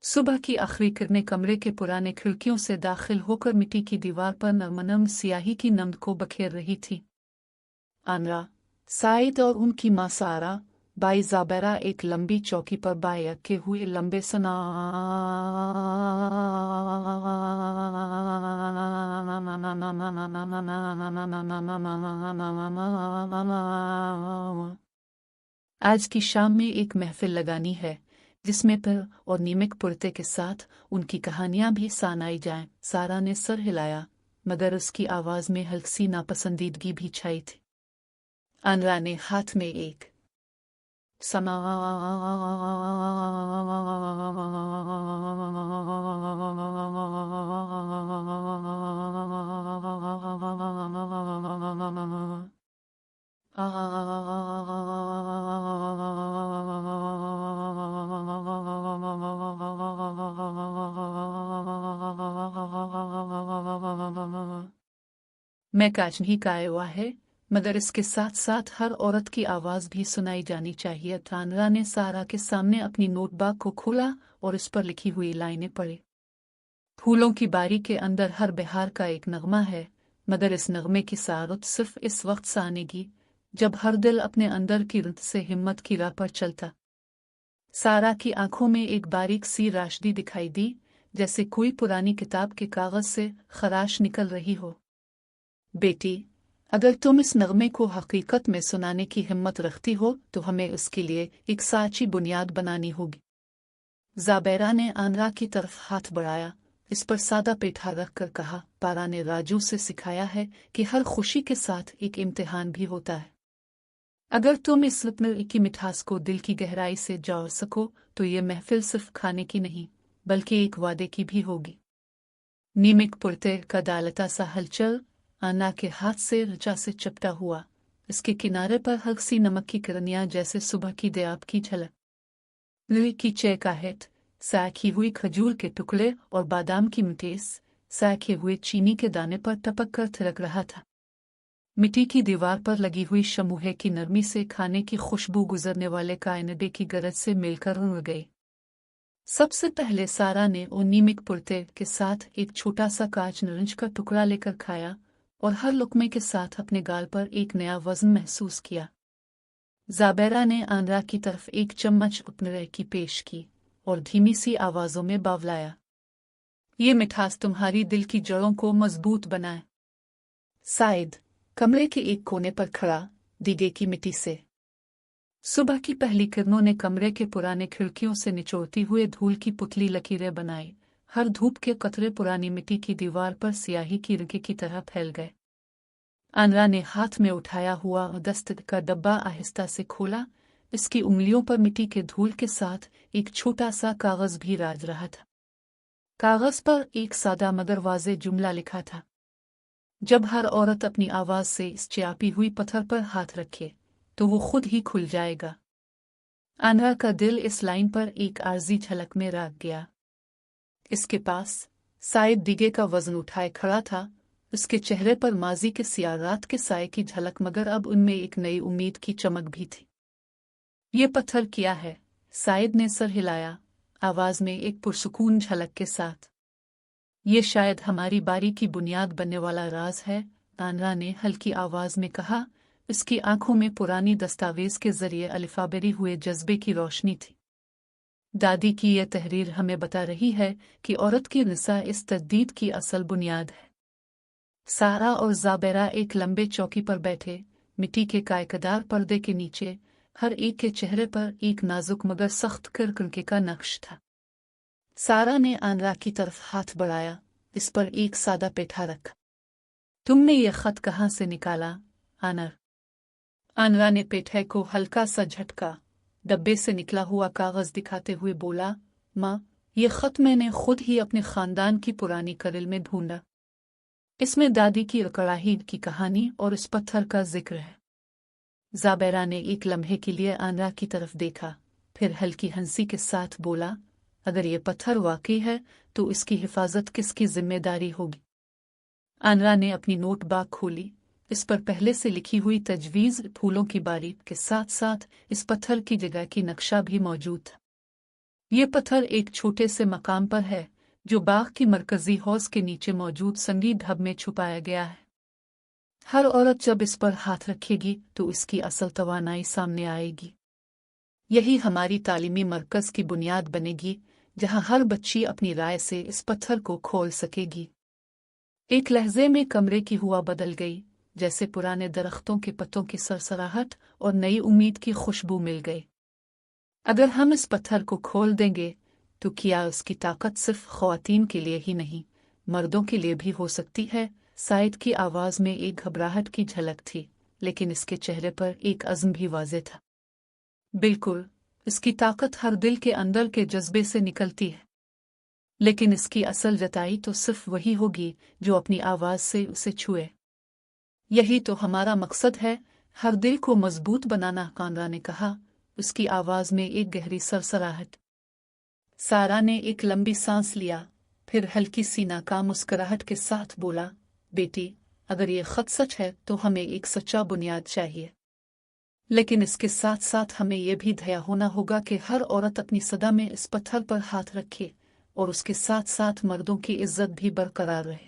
सुबह की आखिरी किरणें कमरे के पुराने खिड़कियों से दाखिल होकर मिट्टी की दीवार पर नरम स्याही की नम्द को बखेर रही थी। आनरा, साइद और उनकी मां सारा, बाई ज़ाबेरा एक लंबी चौकी पर बायक के हुए लंबे सना आज की शाम में एक महफिल लगानी है जिसमें पर और नीमक पुरते के साथ उनकी कहानियां भी सुनाई जाएं। सारा ने सर हिलाया, मगर उसकी आवाज में हल्की सी नापसंदीदगी भी छाई थी। आनरा ने हाथ में एक समा मैं काच नहीं का हुआ है, मगर इसके साथ साथ हर औरत की आवाज़ भी सुनाई जानी चाहिए। आनरा ने सारा के सामने अपनी नोटबुक को खोला और इस पर लिखी हुई लाइनें पढ़ी। फूलों की बारी के अंदर हर बहार का एक नगमा है, मगर इस नगमे की सारत सिर्फ इस वक्त सानेगी जब हर दिल अपने अंदर की रुत से हिम्मत की राह पर चलता। सारा की आंखों में एक बारीक सी रोशनी दिखाई दी, जैसे कोई पुरानी किताब के कागज से खराश निकल रही हो। बेटी, अगर तुम इस नगमे को हकीकत में सुनाने की हिम्मत रखती हो तो हमें उसके लिए एक साची बुनियाद बनानी होगी। ज़ाबेरा ने आनरा की तरफ हाथ बढ़ाया, इस पर सादा पेठा रख कर कहा, पारा ने राजू से सिखाया है कि हर खुशी के साथ एक इम्तिहान भी होता है। अगर तुम इस लुत्फ़ की मिठास को दिल की गहराई से जोड़ सको तो ये महफिल सिर्फ खाने की नहीं बल्कि एक वादे की भी होगी। नीमक पुरते का दालता सा हलचल आना के हाथ से रचा से चपटा हुआ, इसके किनारे पर हल्की सी नमक की किरणियां जैसे सुबह की दयाब की झलक। लिली की चहकाहट, साखी हुई खजूर के टुकड़े और बादाम की मिठेस साखे हुए चीनी के दाने पर टपक कर थिरक रहा था। मिट्टी की दीवार पर लगी हुई शमूहे की नरमी से खाने की खुशबू गुजरने वाले कायनडे की गरज से मिलकर उड़ गई। सबसे पहले सारा ने उन्नीमिक पुर्ते के साथ एक छोटा सा कांच नारंज का टुकड़ा लेकर खाया और हर लुकमे के साथ अपने गाल पर एक नया वजन महसूस किया। ज़ाबेरा ने आंद्रा की तरफ एक चम्मच उपनरे की पेश की और धीमी सी आवाज़ों में बावलाया, ये मिठास तुम्हारी दिल की जड़ों को मजबूत बनाए। साइद कमरे के एक कोने पर खड़ा दीगे की मिट्टी से सुबह की पहली किरणों ने कमरे के पुराने खिड़कियों से निचोड़ती हुए धूल की पुतली लकीरें बनाई। हर धूप के कतरे पुरानी मिट्टी की दीवार पर स्याही की रिगे की तरह फैल गए। आंद्रा ने हाथ में उठाया हुआ दस्तक का डब्बा आहिस्ता से खोला। इसकी उंगलियों पर मिट्टी के धूल के साथ एक छोटा सा कागज भी राज रहा था। कागज पर एक सादा मगर वाज़े जुमला लिखा था, जब हर औरत अपनी आवाज से इस चापी हुई पत्थर पर हाथ रखे तो वो खुद ही खुल जाएगा। आंद्रा का दिल इस लाइन पर एक आर्जी झलक में राग गया। इसके पास साइद दीगे का वजन उठाए खड़ा था। उसके चेहरे पर माजी के सियाह रात के साए की झलक, मगर अब उनमें एक नई उम्मीद की चमक भी थी। ये पत्थर क्या है? साइद ने सर हिलाया, आवाज में एक पुरसुकून झलक के साथ। ये शायद हमारी बारी की बुनियाद बनने वाला राज है, आंद्रा ने हल्की आवाज में कहा। इसकी आंखों में पुरानी दस्तावेज के जरिए अलिफाबेरी हुए जज्बे की रोशनी थी। दादी की यह तहरीर हमें बता रही है कि औरत की निसा इस तजदीद की असल बुनियाद है। सारा और ज़ाबेरा एक लंबे चौकी पर बैठे, मिट्टी के कायकदार पर्दे के नीचे। हर एक के चेहरे पर एक नाजुक मगर सख्त करकनके का नक्श था। सारा ने आंद्रा की तरफ हाथ बढ़ाया, इस पर एक सादा पेठा रखा। तुमने ये खत कहाँ से निकाला, आनर? आंद्रा ने पेठे को हल्का सा झटका, डब्बे से निकला हुआ कागज दिखाते हुए बोला, माँ, ये खत मैंने खुद ही अपने खानदान की पुरानी करिल में ढूंढा। इसमें दादी की कड़ाही की कहानी और इस पत्थर का जिक्र है। ज़ाबेरा ने एक लम्हे के लिए आंद्रा की तरफ देखा, फिर हल्की हंसी के साथ बोला, अगर ये पत्थर वाकई है तो इसकी हिफाजत किसकी जिम्मेदारी होगी? आंद्रा ने अपनी नोटबुक खोली। इस पर पहले से लिखी हुई तजवीज़ फूलों की बारीक के साथ साथ इस पत्थर की जगह की नक्शा भी मौजूद था। ये पत्थर एक छोटे से मकाम पर है जो बाग की मरकजी हौज के नीचे मौजूद संगीत ढब में छुपाया गया है। हर औरत जब इस पर हाथ रखेगी तो इसकी असल तवानाई सामने आएगी। यही हमारी तालीमी मरकज की बुनियाद बनेगी, जहां हर बच्ची अपनी राय से इस पत्थर को खोल सकेगी। एक लहजे में कमरे की हुआ बदल गई, जैसे पुराने दरख्तों के पत्तों की सरसराहट और नई उम्मीद की खुशबू मिल गई। अगर हम इस पत्थर को खोल देंगे तो क्या उसकी ताकत सिर्फ ख्वातीन के लिए ही नहीं, मर्दों के लिए भी हो सकती है? साइद की आवाज में एक घबराहट की झलक थी, लेकिन इसके चेहरे पर एक अज़्म भी वाज़े था। बिल्कुल, इसकी ताकत हर दिल के अंदर के जज्बे से निकलती है, लेकिन इसकी असल जताई तो सिर्फ वही होगी जो अपनी आवाज से उसे छुए। यही तो हमारा मकसद है, हर दिल को मजबूत बनाना, आंद्रा ने कहा, उसकी आवाज में एक गहरी सरसराहट। सारा ने एक लंबी सांस लिया, फिर हल्की सी नाकाम मुस्कुराहट के साथ बोला, बेटी, अगर ये खत सच है तो हमें एक सच्चा बुनियाद चाहिए, लेकिन इसके साथ साथ हमें यह भी धैर्य होना होगा कि हर औरत अपनी सदा में इस पत्थर पर हाथ रखे और उसके साथ साथ मर्दों की इज्जत भी बरकरार रहे।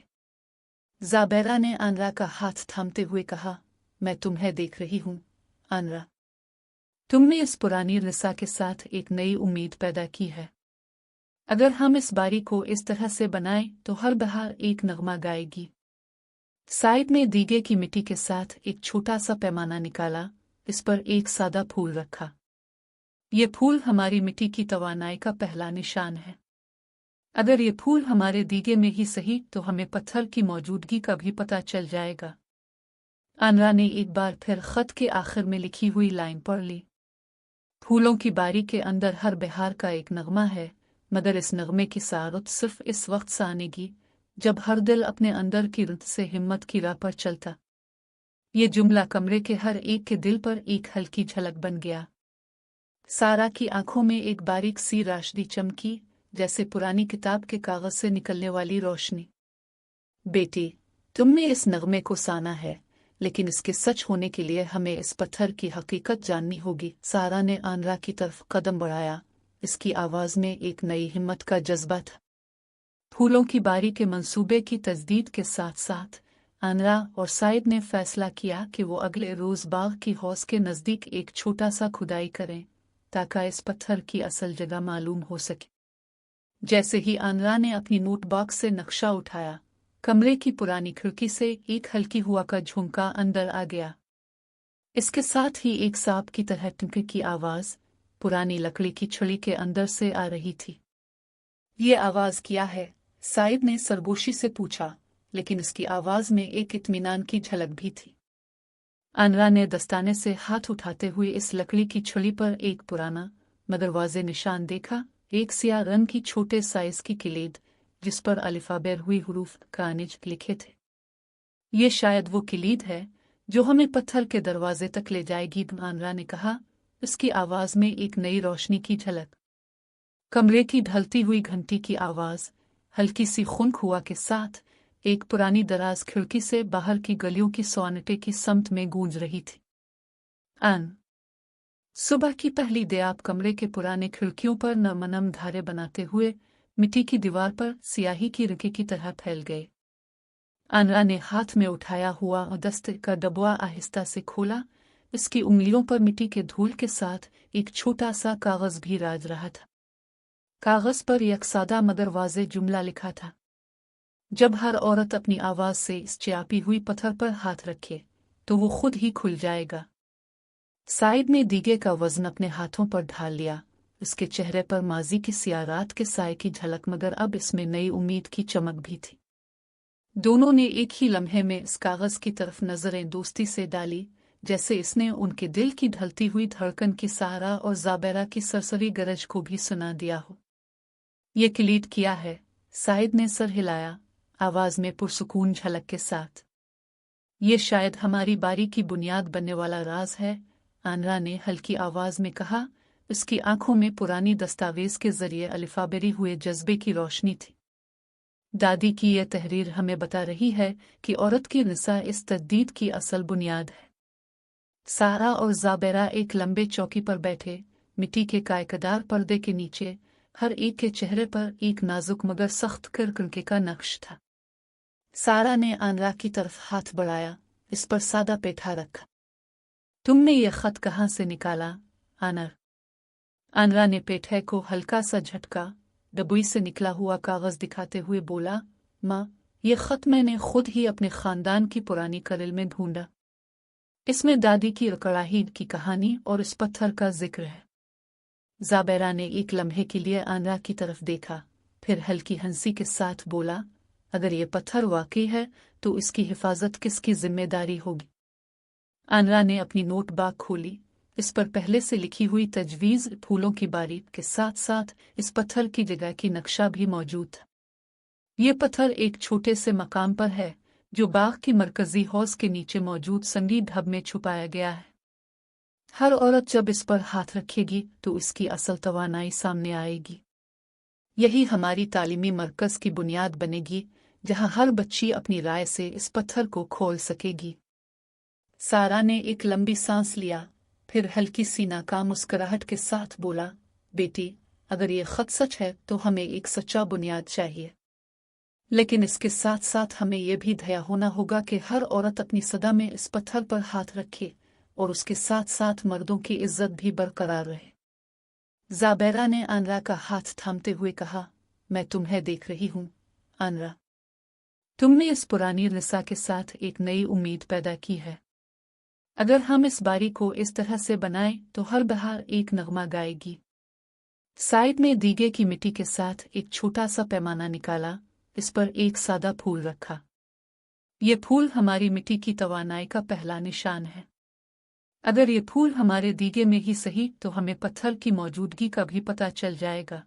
ज़ाबेरा ने आंद्रा का हाथ थामते हुए कहा, मैं तुम्हें देख रही हूँ, आंद्रा। तुमने इस पुरानी रिसा के साथ एक नई उम्मीद पैदा की है। अगर हम इस बारी को इस तरह से बनाएं तो हर बहार एक नगमा गाएगी। साइड में दीगे की मिट्टी के साथ एक छोटा सा पैमाना निकाला, इस पर एक सादा फूल रखा। ये फूल हमारी मिट्टी की तवानाई का पहला निशान है। अगर ये फूल हमारे दीगे में ही सही तो हमें पत्थर की मौजूदगी का भी पता चल जाएगा। आंद्रा ने एक बार फिर खत के आखिर में लिखी हुई लाइन पढ़ ली, फूलों की बारी के अंदर हर बहार का एक नगमा है, मगर इस नगमे की सारत सिर्फ इस वक्त से आनेगी जब हर दिल अपने अंदर की रुत से हिम्मत की राह पर चलता। ये जुमला कमरे के हर एक के दिल पर एक हल्की झलक बन गया। सारा की आंखों में एक बारीक सी रोशनी चमकी, जैसे पुरानी किताब के कागज से निकलने वाली रोशनी। बेटी, तुमने इस नगमे को साना है, लेकिन इसके सच होने के लिए हमें इस पत्थर की हकीकत जाननी होगी। सारा ने आंद्रा की तरफ कदम बढ़ाया, इसकी आवाज़ में एक नई हिम्मत का जज्बा था। फूलों की बारी के मंसूबे की तजदीद के साथ साथ अनरा और साइद ने फैसला किया कि वो अगले रोज़ बाग की हौज के नज़दीक एक छोटा सा खुदाई करें ताकि इस पत्थर की असल जगह मालूम हो सके। जैसे ही अनरा ने अपनी नोटबुक से नक्शा उठाया, कमरे की पुरानी खिड़की से एक हल्की हुआ का झुमका अंदर आ गया। इसके साथ ही एक सांप की तरह टिंक की आवाज़ पुरानी लकड़ी की छड़ी के अंदर से आ रही थी। ये आवाज़ क्या है? साइद ने सरगोशी से पूछा, लेकिन उसकी आवाज़ में एक इत्मीनान की झलक भी थी। अनरा ने दस्ताने से हाथ उठाते हुए इस लकड़ी की छड़ी पर एक पुराना मगर वाज़े निशान देखा, एक सियाह रंग की छोटे साइज की किलीद जिस पर अलिफाबेर हुई हुरूफ कानिज लिखे थे। ये शायद वो किलीद है जो हमें पत्थर के दरवाजे तक ले जाएगी, अनरा ने कहा, उसकी आवाज़ में एक नई रोशनी की झलक। कमरे की ढलती हुई घंटी की आवाज़ हल्की सी खुनक हुआ के साथ एक पुरानी दराज खिड़की से बाहर की गलियों की सोनाटे की समत में गूंज रही थी। सुबह की पहली दयाब कमरे के पुराने खिड़कियों पर नम धारे बनाते हुए मिट्टी की दीवार पर सियाही की रिके की तरह फैल गए। अनरा ने हाथ में उठाया हुआ दस्ते का डब्बा आहिस्ता से खोला। इसकी उंगलियों पर मिट्टी के धूल के साथ एक छोटा सा कागज़ भी राज रहा था। कागज़ पर एक सादा मगर वाज़े जुमला लिखा था, जब हर औरत अपनी आवाज़ से इस चापी हुई पत्थर पर हाथ रखे तो वो खुद ही खुल जाएगा। साइद ने दीगे का वजन अपने हाथों पर ढाल लिया। उसके चेहरे पर माजी की सियाह रात के साए की झलक, मगर अब इसमें नई उम्मीद की चमक भी थी। दोनों ने एक ही लम्हे में इस कागज़ की तरफ नज़रें दोस्ती से डाली, जैसे इसने उनके दिल की ढलती हुई धड़कन की सहारा और ज़ाबेरा की सरसरी गरज को भी सुना दिया हो। ये किलीद किया है? साइद ने सर हिलाया, आवाज़ में पुरसुकून झलक के साथ। ये शायद हमारी बारी की बुनियाद बनने वाला राज है, अनरा ने हल्की आवाज़ में कहा। उसकी आंखों में पुरानी दस्तावेज के जरिए अलिफाबेरी हुए जज्बे की रोशनी थी। दादी की यह तहरीर हमें बता रही है कि औरत की निसा इस तजदीद की असल बुनियाद है। सारा और ज़ाबेरा एक लंबे चौकी पर बैठे, मिट्टी के कायकदार पर्दे के नीचे। हर एक के चेहरे पर एक नाजुक मगर सख्त करके का नक्श था। सारा ने अनरा की तरफ हाथ बढ़ाया, इस पर सादा पेठा रखा। तुमने ये खत कहाँ से निकाला, अनर? अनरा ने पेठे को हल्का सा झटका, डबुई से निकला हुआ कागज़ दिखाते हुए बोला, माँ, ये खत मैंने खुद ही अपने ख़ानदान की पुरानी कलिल में ढूंढा। इसमें दादी की कड़ाही की कहानी और इस पत्थर का जिक्र है। ज़ाबेरा ने एक लम्हे के लिए अनरा की तरफ देखा, फिर हल्की हंसी के साथ बोला, अगर ये पत्थर वाकई है तो इसकी हिफाजत किसकी जिम्मेदारी होगी? अनरा ने अपनी नोटबुक खोली। इस पर पहले से लिखी हुई तजवीज़ फूलों की बारी के साथ साथ इस पत्थर की जगह की नक्शा भी मौजूद था। ये पत्थर एक छोटे से मकाम पर है जो बाग की मरकजी हौज के नीचे मौजूद संगीत ढब में छुपाया गया है। हर औरत जब इस पर हाथ रखेगी तो इसकी असल तवानाई सामने आएगी। यही हमारी तालीमी मरकज़ की बुनियाद बनेगी, जहां हर बच्ची अपनी राय से इस पत्थर को खोल सकेगी। सारा ने एक लंबी सांस लिया, फिर हल्की सी नाकाम मुस्कुराहट के साथ बोला, बेटी, अगर ये खत सच है तो हमें एक सच्चा बुनियाद चाहिए, लेकिन इसके साथ साथ हमें यह भी धैर्य होना होगा कि हर औरत अपनी सदा में इस पत्थर पर हाथ रखे और उसके साथ साथ मर्दों की इज्जत भी बरकरार रहे। ज़ाबेरा ने अनरा का हाथ थामते हुए कहा, मैं तुम्हें देख रही हूँ, अनरा। तुमने इस पुरानी निसा के साथ एक नई उम्मीद पैदा की है। अगर हम इस बारी को इस तरह से बनाएं तो हर बहार एक नगमा गाएगी। साइड में दीगे की मिट्टी के साथ एक छोटा सा पैमाना निकाला, इस पर एक सादा फूल रखा। ये फूल हमारी मिट्टी की तवानाई का पहला निशान है। अगर ये फूल हमारे दीगे में ही सही तो हमें पत्थर की मौजूदगी का भी पता चल जाएगा।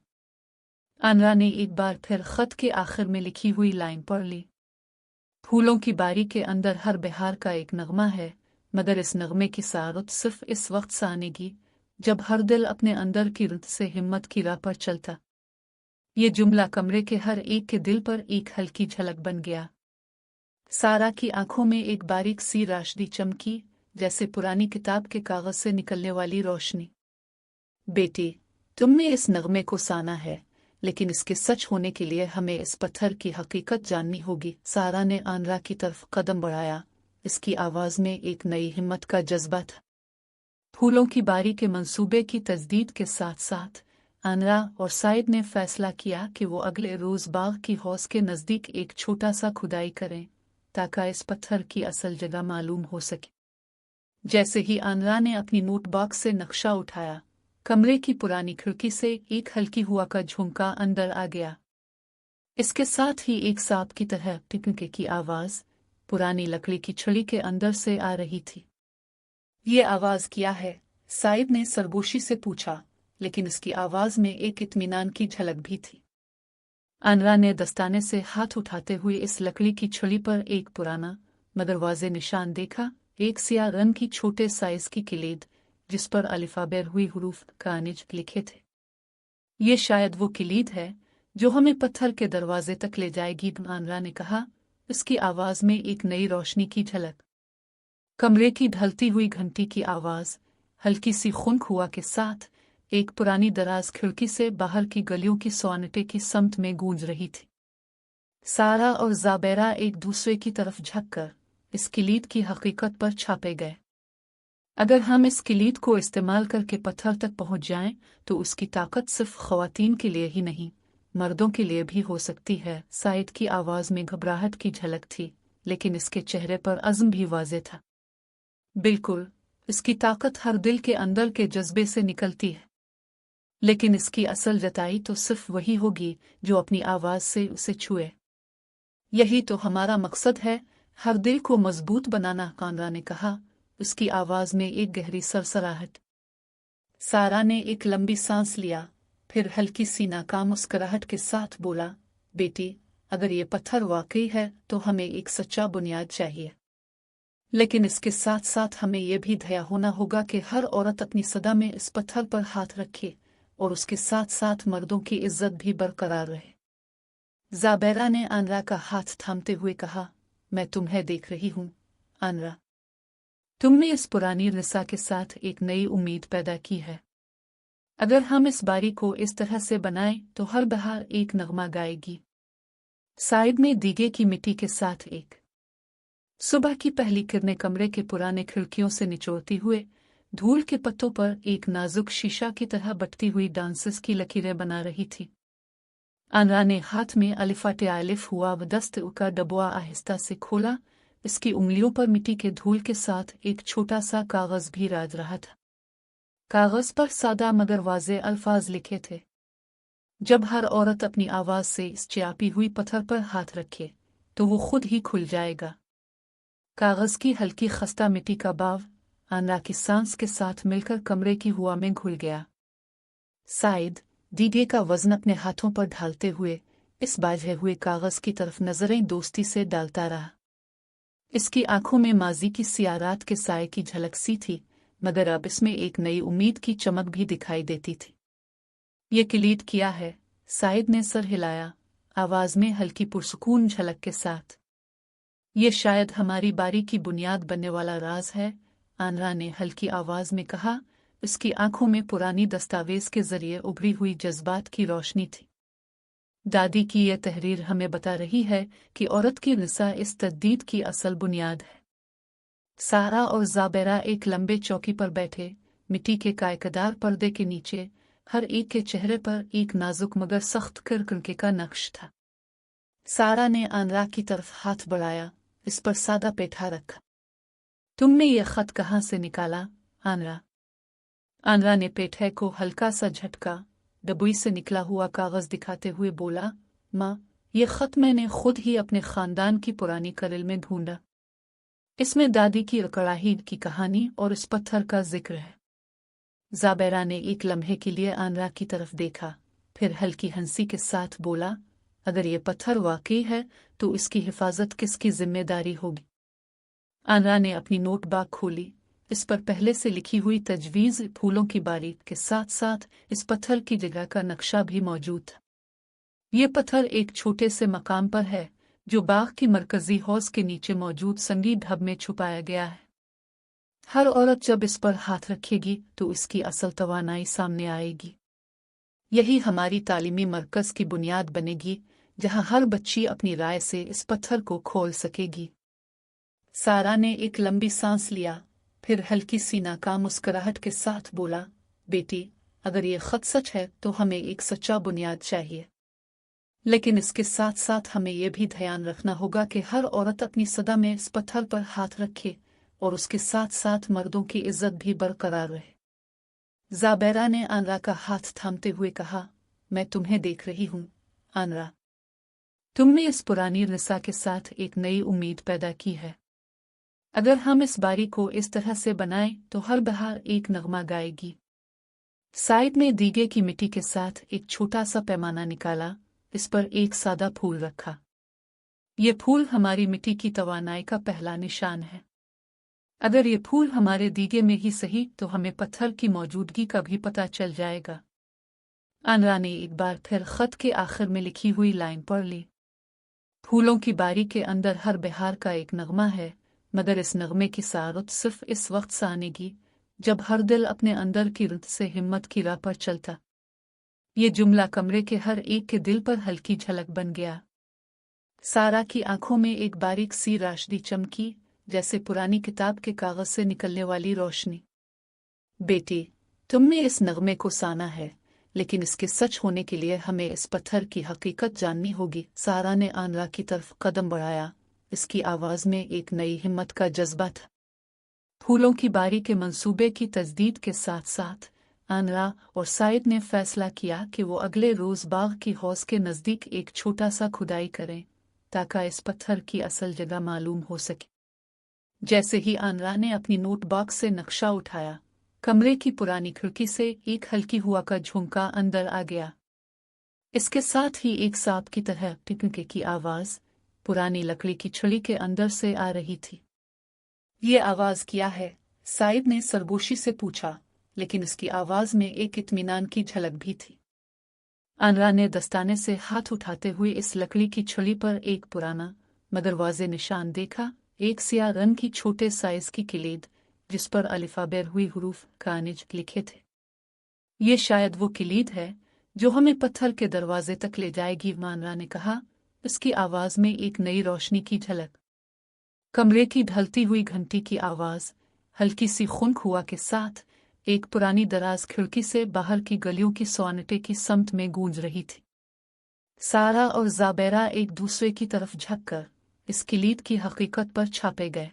अनरा ने एक बार फिर खत के आखिर में लिखी हुई लाइन पढ़ ली, फूलों की बारी के अंदर हर बहार का एक नगमा है, मगर इस नगमे की सारत सिर्फ इस वक्त से आनेगी जब हर दिल अपने अंदर की रुत से हिम्मत की राह पर चलता। ये जुमला कमरे के हर एक के दिल पर एक हल्की झलक बन गया। सारा की आंखों में एक बारीक सी रोशनी चमकी, जैसे पुरानी किताब के कागज से निकलने वाली रोशनी। बेटी, तुमने इस नगमे को साना है, लेकिन इसके सच होने के लिए हमें इस पत्थर की हकीकत जाननी होगी। सारा ने आनरा की तरफ कदम बढ़ाया। इसकी आवाज में एक नई हिम्मत का जज्बा था। फूलों की बारी के मंसूबे की तजदीद के साथ साथ आनरा और साइद ने फैसला किया कि वो अगले रोज बाग की हौस के नजदीक एक छोटा सा खुदाई करें ताकि इस पत्थर की असल जगह मालूम हो सके। जैसे ही आनरा ने अपनी नोट बॉक्स से नक्शा उठाया, कमरे की पुरानी खिड़की से एक हल्की हुआ का झुमका अंदर आ गया। इसके साथ ही एक सांप की तरह टिकने की आवाज पुरानी लकड़ी की छड़ी के अंदर से आ रही थी। ये आवाज क्या है? साइद ने सरगोशी से पूछा, लेकिन इसकी आवाज में एक इत्मीनान की झलक भी थी। आनरा ने दस्ताने से हाथ उठाते हुए इस लकड़ी की छड़ी पर एक पुराना मगर वाज़े निशान देखा। एक सियाह रंग की छोटे साइज की किलीद जिस पर अलिफाबेर हुई हुरूफ कानिज लिखे थे। ये शायद वो किलीद है जो हमें पत्थर के दरवाजे तक ले जाएगी, आनरा ने कहा, उसकी आवाज में एक नई रोशनी की झलक। कमरे की ढलती हुई घंटी की आवाज हल्की सी खुनक हुआ के साथ एक पुरानी दराज खिड़की से बाहर की गलियों की सोनाटे की समत में गूंज रही थी। सारा और ज़ाबेरा एक दूसरे की तरफ झुककर इस किलीद की हकीकत पर छापे गए। अगर हम इस किलीद को इस्तेमाल करके पत्थर तक पहुंच जाएं, तो उसकी ताकत सिर्फ ख्वातीन के लिए ही नहीं, मर्दों के लिए भी हो सकती है। साइद की आवाज में घबराहट की झलक थी, लेकिन इसके चेहरे पर अज़्म भी वाज़े था। बिल्कुल, इसकी ताकत हर दिल के अंदर के जज्बे से निकलती है, लेकिन इसकी असल जताई तो सिर्फ वही होगी जो अपनी आवाज से उसे छुए। यही तो हमारा मकसद है, हर दिल को मजबूत बनाना, कानरा ने कहा, उसकी आवाज में एक गहरी सरसराहट। सारा ने एक लंबी सांस लिया, फिर हल्की सी नाकाम मुस्कुराहट के साथ बोला, बेटी, अगर ये पत्थर वाकई है तो हमें एक सच्चा बुनियाद चाहिए, लेकिन इसके साथ साथ हमें यह भी धैर्य होना होगा कि हर औरत अपनी सदा में इस पत्थर पर हाथ रखे और उसके साथ साथ मर्दों की इज्जत भी बरकरार रहे। ज़ाबेरा ने आनरा का हाथ थामते हुए कहा, मैं तुम्हें देख रही हूँ आनरा, तुमने इस पुरानी रिसा के साथ एक नई उम्मीद पैदा की है। अगर हम इस बारी को इस तरह से बनाएं तो हर बहार एक नगमा गाएगी। साइड में दीगे की मिट्टी के साथ एक सुबह की पहली किरणें कमरे के पुराने खिड़कियों से निचोड़ती हुए धूल के पत्तों पर एक नाजुक शीशा की तरह बटती हुई डांसेस की लकीरें बना रही थी। आनरा ने हाथ में अलिफाटे आलिफ हुआ दस्त का डबुआ आहिस्ता से खोला। इसकी उंगलियों पर मिट्टी के धूल के साथ एक छोटा सा कागज भी राज रहा था। कागज पर सादा मगर वाज़े अल्फाज लिखे थे, जब हर औरत अपनी आवाज से इस चापी हुई पत्थर पर हाथ रखे तो वो खुद ही खुल जाएगा। कागज की हल्की खस्ता मिट्टी का बाव आनरा की सांस के साथ मिलकर कमरे की हवा में घुल गया। साइद दीगे का वजन अपने हाथों पर ढालते हुए इस बाझे हुए कागज की तरफ नजरें दोस्ती से डालता रहा। इसकी आंखों में माजी की सियारात के साए की झलक सी थी, मगर अब इसमें एक नई उम्मीद की चमक भी दिखाई देती थी। ये किलीद किया है? साइद ने सर हिलाया, आवाज में हल्की पुरसुकून झलक के साथ। ये शायद हमारी बारी की बुनियाद बनने वाला राज है, आनरा ने हल्की आवाज में कहा। इसकी आंखों में पुरानी दस्तावेज के जरिए उभरी हुई जज्बात की रोशनी थी। दादी की यह तहरीर हमें बता रही है कि औरत की रिसा इस तजदीद की असल बुनियाद है। सारा और ज़ाबेरा एक लंबे चौकी पर बैठे, मिट्टी के कायकदार पर्दे के नीचे हर एक के चेहरे पर एक नाजुक मगर सख्त किरकिरे का नक्श था। सारा ने आनरा की तरफ हाथ बढ़ाया, इस पर सादा पेठा रखा। तुमने ये खत कहाँ से निकाला आनरा? आनरा ने पेठे को हल्का सा झटका, डबुई से निकला हुआ कागज दिखाते हुए बोला, माँ, ये खत मैंने खुद ही अपने खानदान की पुरानी कलिल में ढूंढा। इसमें दादी की कड़ाही की कहानी और इस पत्थर का जिक्र है। ज़ाबेरा ने एक लम्हे के लिए आनरा की तरफ देखा, फिर हल्की हंसी के साथ बोला, अगर ये पत्थर वाकई है तो इसकी हिफाजत किसकी जिम्मेदारी होगी? आनरा ने अपनी नोटबुक खोली। इस पर पहले से लिखी हुई तजवीज़ फूलों की बारी के साथ साथ इस पत्थर की जगह का नक्शा भी मौजूद था। ये पत्थर एक छोटे से मकाम पर है जो बाग की मरकजी हौज के नीचे मौजूद संगीत ढब में छुपाया गया है। हर औरत जब इस पर हाथ रखेगी तो इसकी असल तवानाई सामने आएगी। यही हमारी तालीमी मरकज की बुनियाद बनेगी, जहां हर बच्ची अपनी राय से इस पत्थर को खोल सकेगी। सारा ने एक लंबी सांस लिया, फिर हल्की सी नाकाम मुस्कुराहट के साथ बोला, बेटी, अगर ये खत सच है तो हमें एक सच्चा बुनियाद चाहिए, लेकिन इसके साथ साथ हमें यह भी ध्यान रखना होगा कि हर औरत अपनी सदा में इस पत्थर पर हाथ रखे और उसके साथ साथ मर्दों की इज्जत भी बरकरार रहे। ज़ाबेरा ने आनरा का हाथ थामते हुए कहा, मैं तुम्हें देख रही हूँ आनरा, तुमने इस पुरानी रिसा के साथ एक नई उम्मीद पैदा की है। अगर हम इस बारी को इस तरह से बनाएं तो हर बहार एक नगमा गाएगी। साइड में दीगे की मिट्टी के साथ एक छोटा सा पैमाना निकाला, इस पर एक सादा फूल रखा। ये फूल हमारी मिट्टी की तवानाई का पहला निशान है। अगर ये फूल हमारे दीगे में ही सही तो हमें पत्थर की मौजूदगी का भी पता चल जाएगा। आनरा ने एक बार फिर खत के आखिर में लिखी हुई लाइन पढ़ ली, फूलों की बारी के अंदर हर बहार का एक नगमा है, मगर इस नगमे की सारत सिर्फ इस वक्त से आनेगी जब हर दिल अपने अंदर की रुत से हिम्मत की राह पर चलता। ये जुमला कमरे के हर एक के दिल पर हल्की झलक बन गया। सारा की आंखों में एक बारीक सी रोशनी चमकी, जैसे पुरानी किताब के कागज से निकलने वाली रोशनी। बेटी, तुमने इस नगमे को साना है, लेकिन इसके सच होने के लिए हमें इस पत्थर की हकीकत जाननी होगी। सारा ने आनरा की तरफ कदम बढ़ाया, इसकी आवाज में एक नई हिम्मत का जज्बा था। फूलों की बारी के मंसूबे की तजदीद के साथ साथ आनरा और साइद ने फैसला किया कि वो अगले रोज बाग की हौज के नजदीक एक छोटा सा खुदाई करें, ताकि इस पत्थर की असल जगह मालूम हो सके। जैसे ही आनरा ने अपनी नोट बॉक्स से नक्शा उठाया, कमरे की पुरानी खिड़की से एक हल्की हुआ का झुमका अंदर आ गया। इसके साथ ही एक सांप की तरह टिकने की आवाज पुरानी लकड़ी की छड़ी के अंदर से आ रही थी। ये आवाज क्या है? साइद ने सरगोशी से पूछा, लेकिन उसकी आवाज में एक इत्मीनान की झलक भी थी। आनरा ने दस्ताने से हाथ उठाते हुए इस लकड़ी की छड़ी पर एक पुराना मगर वाज़े निशान देखा, एक सियाह रंग की छोटे साइज की किलीद, जिस पर अलिफाबेर हुई हुरूफ कानिज लिखे थे। ये शायद वो किलीद है जो हमें पत्थर के दरवाजे तक ले जाएगी, आनरा ने कहा, उसकी आवाज में एक नई रोशनी की झलक। कमरे की ढलती हुई घंटी की आवाज हल्की सी खुनक हुआ के साथ एक पुरानी दराज खिड़की से बाहर की गलियों की सोनाटे की समत में गूंज रही थी। सारा और ज़ाबेरा एक दूसरे की तरफ झुककर इस किलीद की हकीकत पर छापे गए।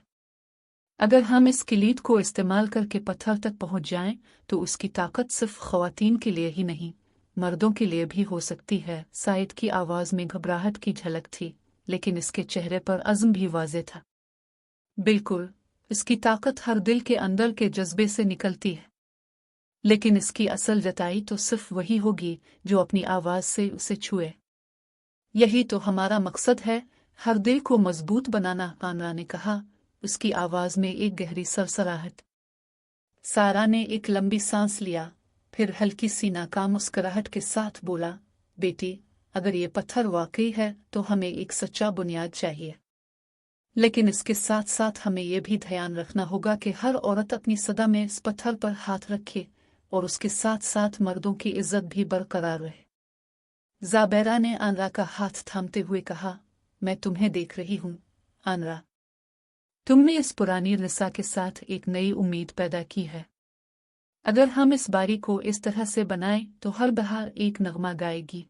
अगर हम इस किलीद को इस्तेमाल करके पत्थर तक पहुंच जाएं, तो उसकी ताकत सिर्फ ख्वातीन के लिए ही नहीं, मर्दों के लिए भी हो सकती है। साइद की आवाज में घबराहट की झलक थी, लेकिन इसके चेहरे पर अज़्म भी वाज़े था। बिल्कुल, इसकी ताकत हर दिल के अंदर के जज्बे से निकलती है, लेकिन इसकी असल जताई तो सिर्फ वही होगी जो अपनी आवाज से उसे छुए। यही तो हमारा मकसद है, हर दिल को मजबूत बनाना, आनरा ने कहा, उसकी आवाज में एक गहरी सरसराहट। सारा ने एक लंबी सांस लिया, फिर हल्की सी नाकाम मुस्कुराहट के साथ बोला, बेटी, अगर ये पत्थर वाकई है तो हमें एक सच्चा बुनियाद चाहिए, लेकिन इसके साथ साथ हमें यह भी ध्यान रखना होगा कि हर औरत अपनी सदा में इस पत्थर पर हाथ रखे और उसके साथ साथ मर्दों की इज्जत भी बरकरार रहे। ज़ाबेरा ने आनरा का हाथ थामते हुए कहा, मैं तुम्हें देख रही हूँ आनरा, तुमने इस पुरानी रिसा के साथ एक नई उम्मीद पैदा की है। अगर हम इस बारी को इस तरह से बनाएं तो हर बहार एक नगमा गाएगी।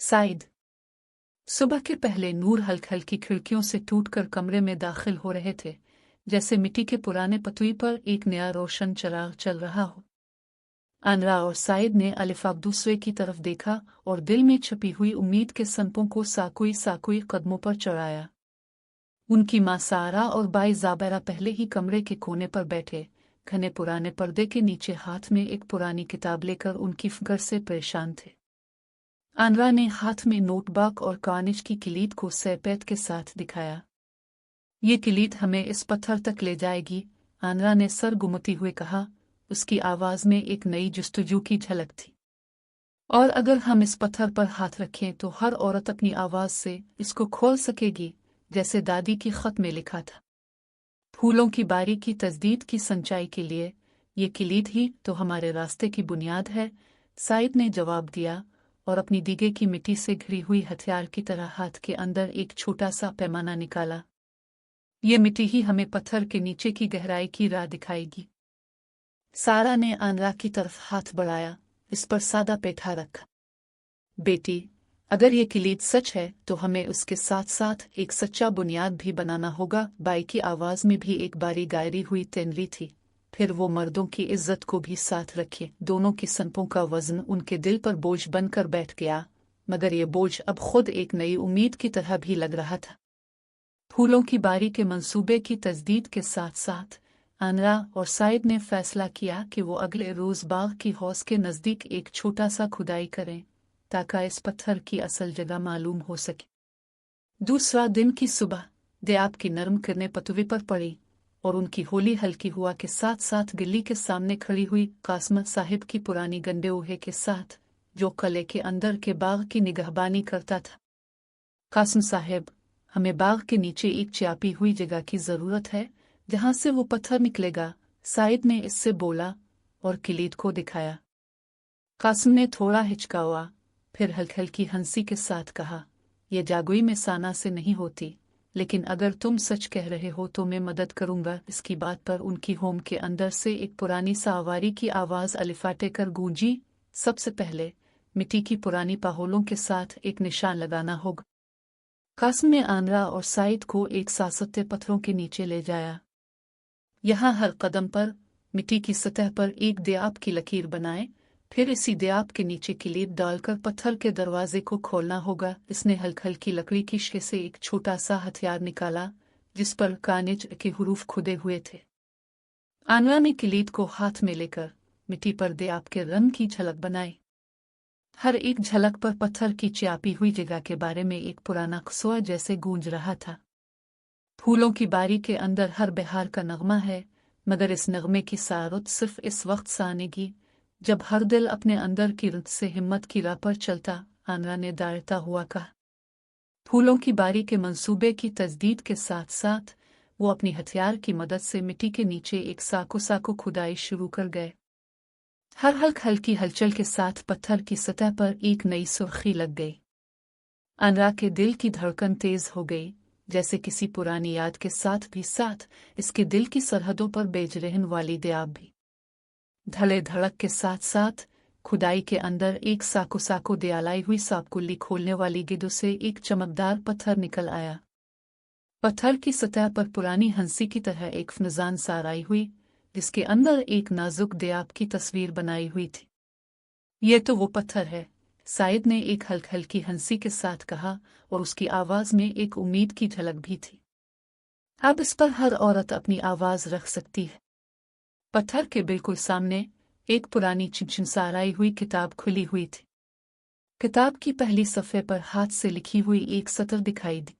साइद। सुबह के पहले नूर हल्की खिड़कियों से टूटकर कमरे में दाखिल हो रहे थे, जैसे मिट्टी के पुराने पतुई पर एक नया रोशन चिराग चल रहा हो। आनरा और साइद ने अलिफाब दूसरे की तरफ देखा और दिल में छुपी हुई उम्मीद के सनपों को साकुई साकुई कदमों पर चढ़ाया। उनकी माँ सारा और बाई ज़ाबेरा पहले ही कमरे के कोने पर बैठे, घने पुराने पर्दे के नीचे हाथ में एक पुरानी किताब लेकर उनकी फिक्र से परेशान थे। आनरा ने हाथ में नोटबुक और कानिज की किलीद को सैपेट के साथ दिखाया। ये किलीद हमें इस पत्थर तक ले जाएगी, आनरा ने सर घुमाते हुए कहा, उसकी आवाज में एक नई जुस्तजू की झलक थी। और अगर हम इस पत्थर पर हाथ रखें तो हर औरत अपनी आवाज से इसको खोल सकेगी, जैसे दादी की खत में लिखा था। फूलों की बारी की तजदीद की सच्चाई के लिए ये किलीद ही तो हमारे रास्ते की बुनियाद है, साइद ने जवाब दिया और अपनी दीगे की मिट्टी से घिरी हुई हथियार की तरह हाथ के अंदर एक छोटा सा पैमाना निकाला। ये मिट्टी ही हमें पत्थर के नीचे की गहराई की राह दिखाएगी। सारा ने आनरा की तरफ हाथ बढ़ाया, इस पर सादा पेठा रखा। बेटी, अगर ये किलीद सच है तो हमें उसके साथ साथ एक सच्चा बुनियाद भी बनाना होगा। बाई की आवाज में भी एक बारी गायरी हुई तेनली थी। फिर वो मर्दों की इज्जत को भी साथ रखे। दोनों की सनपों का वजन उनके दिल पर बोझ बनकर बैठ गया, मगर ये बोझ अब खुद एक नई उम्मीद की तरह भी लग रहा था। फूलों की बारी के मंसूबे की तजदीद के साथ साथ आनरा और साइद ने फैसला किया कि वो अगले रोज बाग की हौस के नजदीक एक छोटा सा खुदाई करें ताकि इस पत्थर की असल जगह मालूम हो सके। दूसरा दिन की सुबह दयाब की नरम किरणें पतवे पर पड़ी और उनकी होली हल्की हुआ के साथ साथ गिल्ली के सामने खड़ी हुई कासम साहिब की पुरानी गंडे ओहे के साथ, जो कले के अंदर के बाग की निगहबानी करता था। कासम साहिब, हमें बाग के नीचे एक चापी हुई जगह की जरूरत है जहां से वो पत्थर निकलेगा, साइद ने इससे बोला और किलीद को दिखाया। कासम ने थोड़ा हिचकावा, फिर हल्की हल्की हंसी के साथ कहा, यह जागुई में साना से नहीं होती, लेकिन अगर तुम सच कह रहे हो तो मैं मदद करूंगा। इसकी बात पर उनकी होम के अंदर से एक पुरानी सावारी की आवाज अलिफाटे कर गूंजी। सबसे पहले मिट्टी की पुरानी पाहोलों के साथ एक निशान लगाना होगा। कासम ने आनरा और साइद को एक सासते पत्थरों के नीचे ले जाया। यहाँ हर कदम पर मिट्टी की सतह पर एक दयाब की लकीर बनाए, फिर इसी दयाब के नीचे किलीद डालकर पत्थर के दरवाजे को खोलना होगा। इसने हल्की हल्की लकड़ी की शीशे से एक छोटा सा हथियार निकाला जिस पर कानिज के हुरूफ खुदे हुए थे। आनरा ने किलीद को हाथ में लेकर मिट्टी पर दयाब के रंग की झलक बनाई। हर एक झलक पर पत्थर की चापी हुई जगह के बारे में एक पुराना क़स्सा जैसे गूंज रहा था। फूलों की बारी के अंदर हर बहार का नगमा है, मगर इस नगमे की सारत सिर्फ इस वक्त सानेगी जब हर दिल अपने अंदर की रुत से हिम्मत की राह पर चलता। आनरा ने दायरता हुआ कहा। फूलों की बारी के मंसूबे की तजदीद के साथ साथ वो अपनी हथियार की मदद से मिट्टी के नीचे एक साको खुदाई शुरू कर गए। हर हल्की हलचल के साथ पत्थर की सतह पर एक नई सुर्खी लग गई। आनरा के दिल की धड़कन तेज हो गई, जैसे किसी पुरानी याद के साथ भी साथ इसके दिल की सरहदों पर बेज रहने वाली दयाब भी। धड़े धड़क के साथ साथ खुदाई के अंदर एक साको दयालाई हुई सांपकुल्ली खोलने वाली गिदों से एक चमकदार पत्थर निकल आया। पत्थर की सतह पर पुरानी हंसी की तरह एक फनजान सार आई हुई, जिसके अंदर एक नाजुक दयाब की तस्वीर बनाई हुई थी। ये तो वो पत्थर है, साइद ने एक हल्की हंसी के साथ कहा और उसकी आवाज में एक उम्मीद की झलक भी थी। अब इस पर हर औरत अपनी आवाज रख सकती है। पत्थर के बिल्कुल सामने एक पुरानी चिंचिंसाराई हुई किताब खुली हुई थी। किताब की पहली सफ़े पर हाथ से लिखी हुई एक सतर दिखाई दी।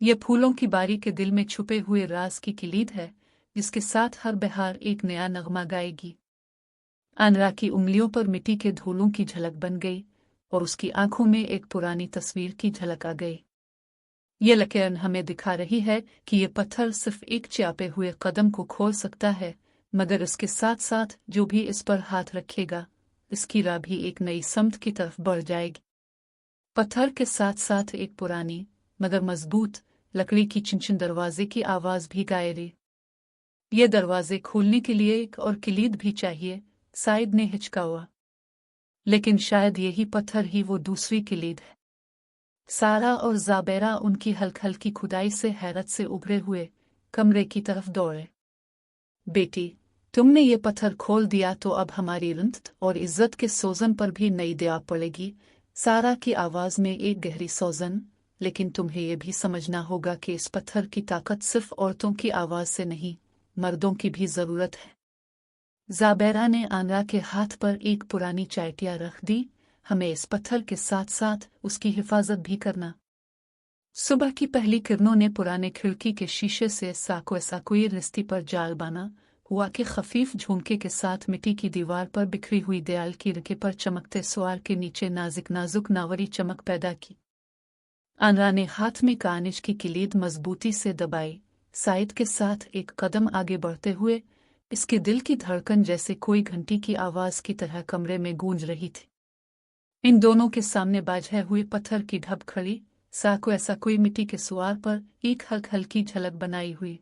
ये फूलों की बारी के दिल में छुपे हुए राज की किलीद है, जिसके साथ हर बहार एक नया नगमा गाएगी। आनरा की उंगलियों पर मिट्टी के धूलों की झलक बन गई और उसकी आंखों में एक पुरानी तस्वीर की झलक आ गई। ये लकीर हमें दिखा रही है कि ये पत्थर सिर्फ एक चापे हुए कदम को खोल सकता है, मगर इसके साथ साथ जो भी इस पर हाथ रखेगा, इसकी राह भी एक नई समत की तरफ बढ़ जाएगी। पत्थर के साथ साथ एक पुरानी मगर मजबूत लकड़ी की चिंचिन दरवाजे की आवाज भी गायरी। ये दरवाजे खोलने के लिए एक और किलीद भी चाहिए, साइद ने हिचकावा। लेकिन शायद यही पत्थर ही वो दूसरी किलीद है। सारा और ज़ाबेरा उनकी हल्की खुदाई से हैरत से उभरे हुए कमरे की तरफ दौड़े। बेटी, तुमने ये पत्थर खोल दिया तो अब हमारी रंत और इज्जत के सोजन पर भी नई दया पड़ेगी। सारा की आवाज में एक गहरी सोजन, लेकिन तुम्हें यह भी समझना होगा कि इस पत्थर की ताकत सिर्फ औरतों की आवाज से नहीं, मर्दों की भी जरूरत है। ज़ाबेरा ने आनरा के हाथ पर एक पुरानी चायटिया रख दी। हमें इस पत्थर के साथ साथ उसकी हिफाजत भी करना। सुबह की पहली किरणों ने पुराने खिड़की के शीशे से साकोई रिश्ती पर जाल बाना हुआ कि खफीफ झुमके के साथ मिट्टी की दीवार पर बिखरी हुई दयाल की रखे पर चमकते सुआर के नीचे नाजुक नावरी चमक पैदा की। आनरा ने हाथ में कानिज की किलीद मजबूती से दबाई, साइद के साथ एक कदम आगे बढ़ते हुए इसके दिल की धड़कन जैसे कोई घंटी की आवाज की तरह कमरे में गूंज रही थी। इन दोनों के सामने बाझे हुए पत्थर की ढब खड़ी, साको ऐसा कोई मिट्टी के सुआर पर एक हल्की झलक बनाई हुई।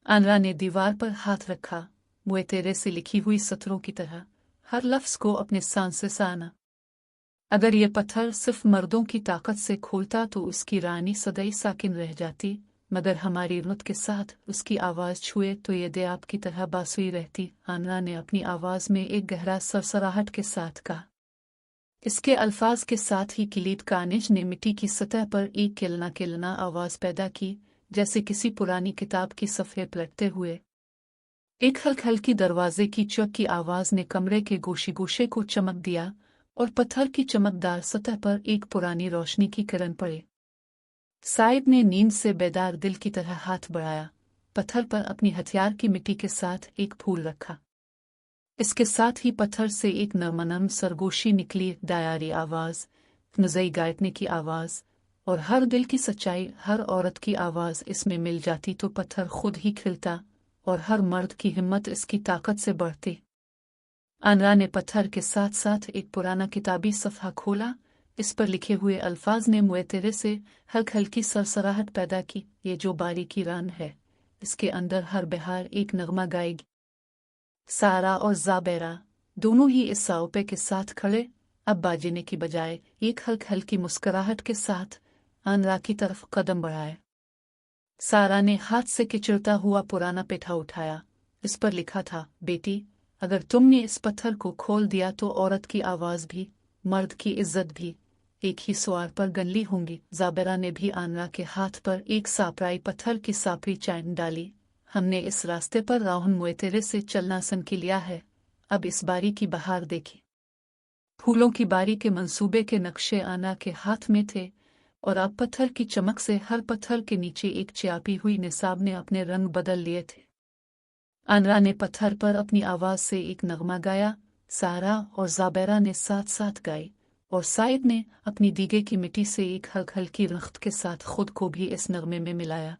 आनरा ने दीवार पर हाथ रखा, मुए तेरे से लिखी हुई सतरों की तरह, हर लफ्ज को अपने सांस से साना। अगर ये पत्थर सिर्फ मर्दों की ताकत से खोलता तो उसकी रानी सदैव साकिन रह जाती, मगर हमारी रुत के साथ उसकी आवाज छुए तो ये दे आपकी तरह बासुई रहती। आनरा ने अपनी आवाज में एक गहरा सरसराहट के साथ कहा। इसके अल्फाज के साथ ही किलीद कानिज ने मिट्टी की सतह पर एक किलना आवाज पैदा की, जैसे किसी पुरानी किताब की सफ़े पलटते हुए। एक हल्की दरवाजे की चक की आवाज ने कमरे के गोशे को चमक दिया और पत्थर की चमकदार सतह पर एक पुरानी रोशनी की किरण पड़े। साइब ने नींद से बेदार दिल की तरह हाथ बढ़ाया, पत्थर पर अपनी हथियार की मिट्टी के साथ एक फूल रखा। इसके साथ ही पत्थर से एक नरम सरगोशी निकली, दायारी आवाज, नजई गायतने की आवाज, और हर दिल की सच्चाई, हर औरत की आवाज इसमें मिल जाती तो पत्थर खुद ही खिलता और हर मर्द की हिम्मत इसकी ताकत से बढ़ती। आनरा ने पत्थर के साथ साथ एक पुराना किताबी सफ़ा खोला। इस पर लिखे हुए अल्फाज ने मुए तेरे से हल्की सरसराहट पैदा की। ये जो बारीकी रान है, इसके अंदर हर बहार एक नगमा गाएगी। सारा और ज़ाबेरा दोनों ही इस साउपे के साथ खड़े, अब बाजने की बजाय एक हल्की मुस्कुराहट के साथ आनरा की तरफ कदम बढ़ाए। सारा ने हाथ से किचड़ता हुआ पुराना पेठा उठाया। इस पर लिखा था, बेटी, अगर तुमने इस पत्थर को खोल दिया तो औरत की आवाज भी, मर्द की इज्जत भी एक ही सुआर पर गनली होंगी। ज़ाबेरा ने भी आनरा के हाथ पर एक सापराई पत्थर की सापरी चैन डाली। हमने इस रास्ते पर राहुन मुए तेरे से चलना सन की लिया है, अब इस बारी की बहार देखी। फूलों की बारी के मंसूबे के नक्शे आनरा के हाथ में थे और अब पत्थर की चमक से हर पत्थर के नीचे एक चापी हुई निसाब ने अपने रंग बदल लिए थे। आनरा ने पत्थर पर अपनी आवाज से एक नगमा गाया, सारा और ज़ाबेरा ने साथ साथ गाई, और साइद ने अपनी दीगे की मिट्टी से एक हल्की रख्त के साथ खुद को भी इस नगमे में मिलाया।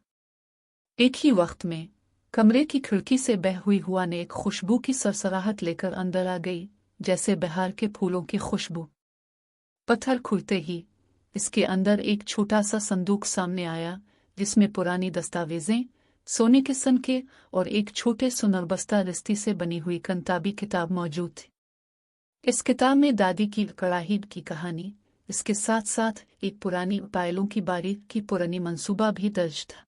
एक ही वक्त में कमरे की खिड़की से बह हुई हुआ ने एक खुशबू की सरसराहट लेकर अंदर आ गई, जैसे बहार के फूलों की खुशबू। पत्थर खुलते ही इसके अंदर एक छोटा सा संदूक सामने आया, जिसमें पुरानी दस्तावेजें, सोने के सनके और एक छोटे सुनरबस्ता रिश्ती से बनी हुई कंताबी किताब मौजूद थी। इस किताब में दादी की कड़ाही की कहानी, इसके साथ साथ एक पुरानी पायलों की बारीक की पुरानी मंसूबा भी दर्ज था।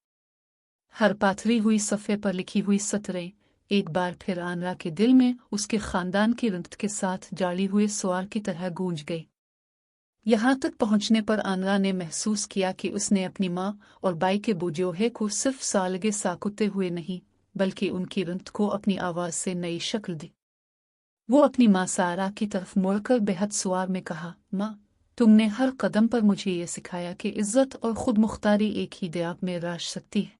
हर पाथरी हुई सफ़े पर लिखी हुई सतरें एक बार फिर आनरा के दिल में उसके खानदान की रंगत के साथ जाली हुए सवार की तरह गूंज गई। यहाँ तक पहुँचने पर आनरा ने महसूस किया कि उसने अपनी माँ और बाई के बुझोहे को सिर्फ सालगे साकुते हुए नहीं, बल्कि उनकी रंगत को अपनी आवाज़ से नई शक्ल दी। वो अपनी माँ सारा की तरफ मुड़कर बेहद सुआर में कहा, माँ, तुमने हर कदम पर मुझे ये सिखाया कि इज्जत और खुद मुख्तारी एक ही दयाब में राज सकती है।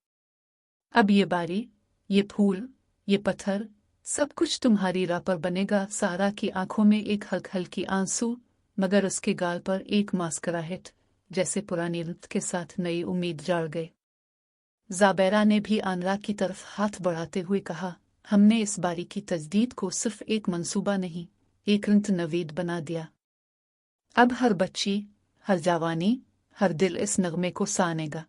अब ये बारी, ये फूल, ये पत्थर, सब कुछ तुम्हारी राह पर बनेगा। सारा की आंखों में एक हल्की आंसू, मगर उसके गाल पर एक मुस्कुराहट, जैसे पुरानी रुत के साथ नई उम्मीद जाग गए। ज़ाबेरा ने भी आनरा की तरफ हाथ बढ़ाते हुए कहा, हमने इस बारी की तजदीद को सिर्फ एक मंसूबा नहीं, एक रंत नवीद बना दिया। अब हर बच्ची, हर जवानी, हर दिल इस नगमे को सानेगा।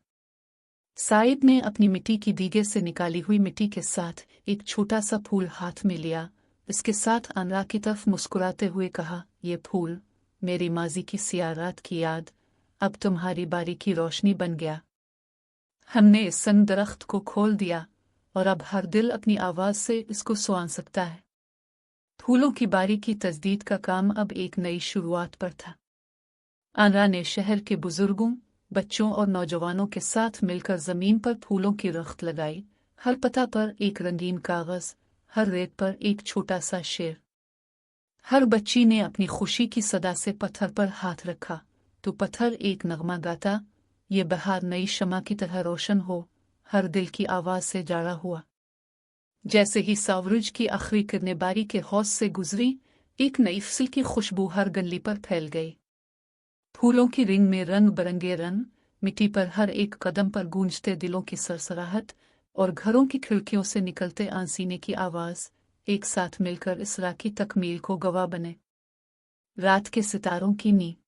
साइब ने अपनी मिट्टी की दीगे से निकाली हुई मिट्टी के साथ एक छोटा सा फूल हाथ में लिया। इसके साथ आनरा की तरफ मुस्कुराते हुए कहा, ये फूल मेरी माजी की सियारात की याद, अब तुम्हारी बारी की रोशनी बन गया। हमने इस सन दरख्त को खोल दिया और अब हर दिल अपनी आवाज से इसको सुन सकता है। फूलों की बारी की तजदीद का काम अब एक नई शुरुआत पर था। आनरा ने शहर के बुजुर्गों, बच्चों और नौजवानों के साथ मिलकर जमीन पर फूलों की रख्त लगाई। हर पत्ता पर एक रंगीन कागज, हर रेत पर एक छोटा सा शेर। हर बच्ची ने अपनी खुशी की सदा से पत्थर पर हाथ रखा तो पत्थर एक नगमा गाता, ये बहार नई शमा की तरह रोशन हो, हर दिल की आवाज से जाड़ा हुआ। जैसे ही सावरुज की आखिरी किरणें बारी के हौज से गुजरी, एक नई फसल की खुशबू हर गली पर फैल गई। फूलों की रिंग में रंग बरंगे रंग, मिट्टी पर हर एक कदम पर गूंजते दिलों की सरसराहट, اور گھروں کی کھڑکیوں سے نکلتے آنسینے کی آواز ایک ساتھ مل کر اس راہ کی تکمیل کو گواہ بنے۔ رات کے ستاروں کی نیند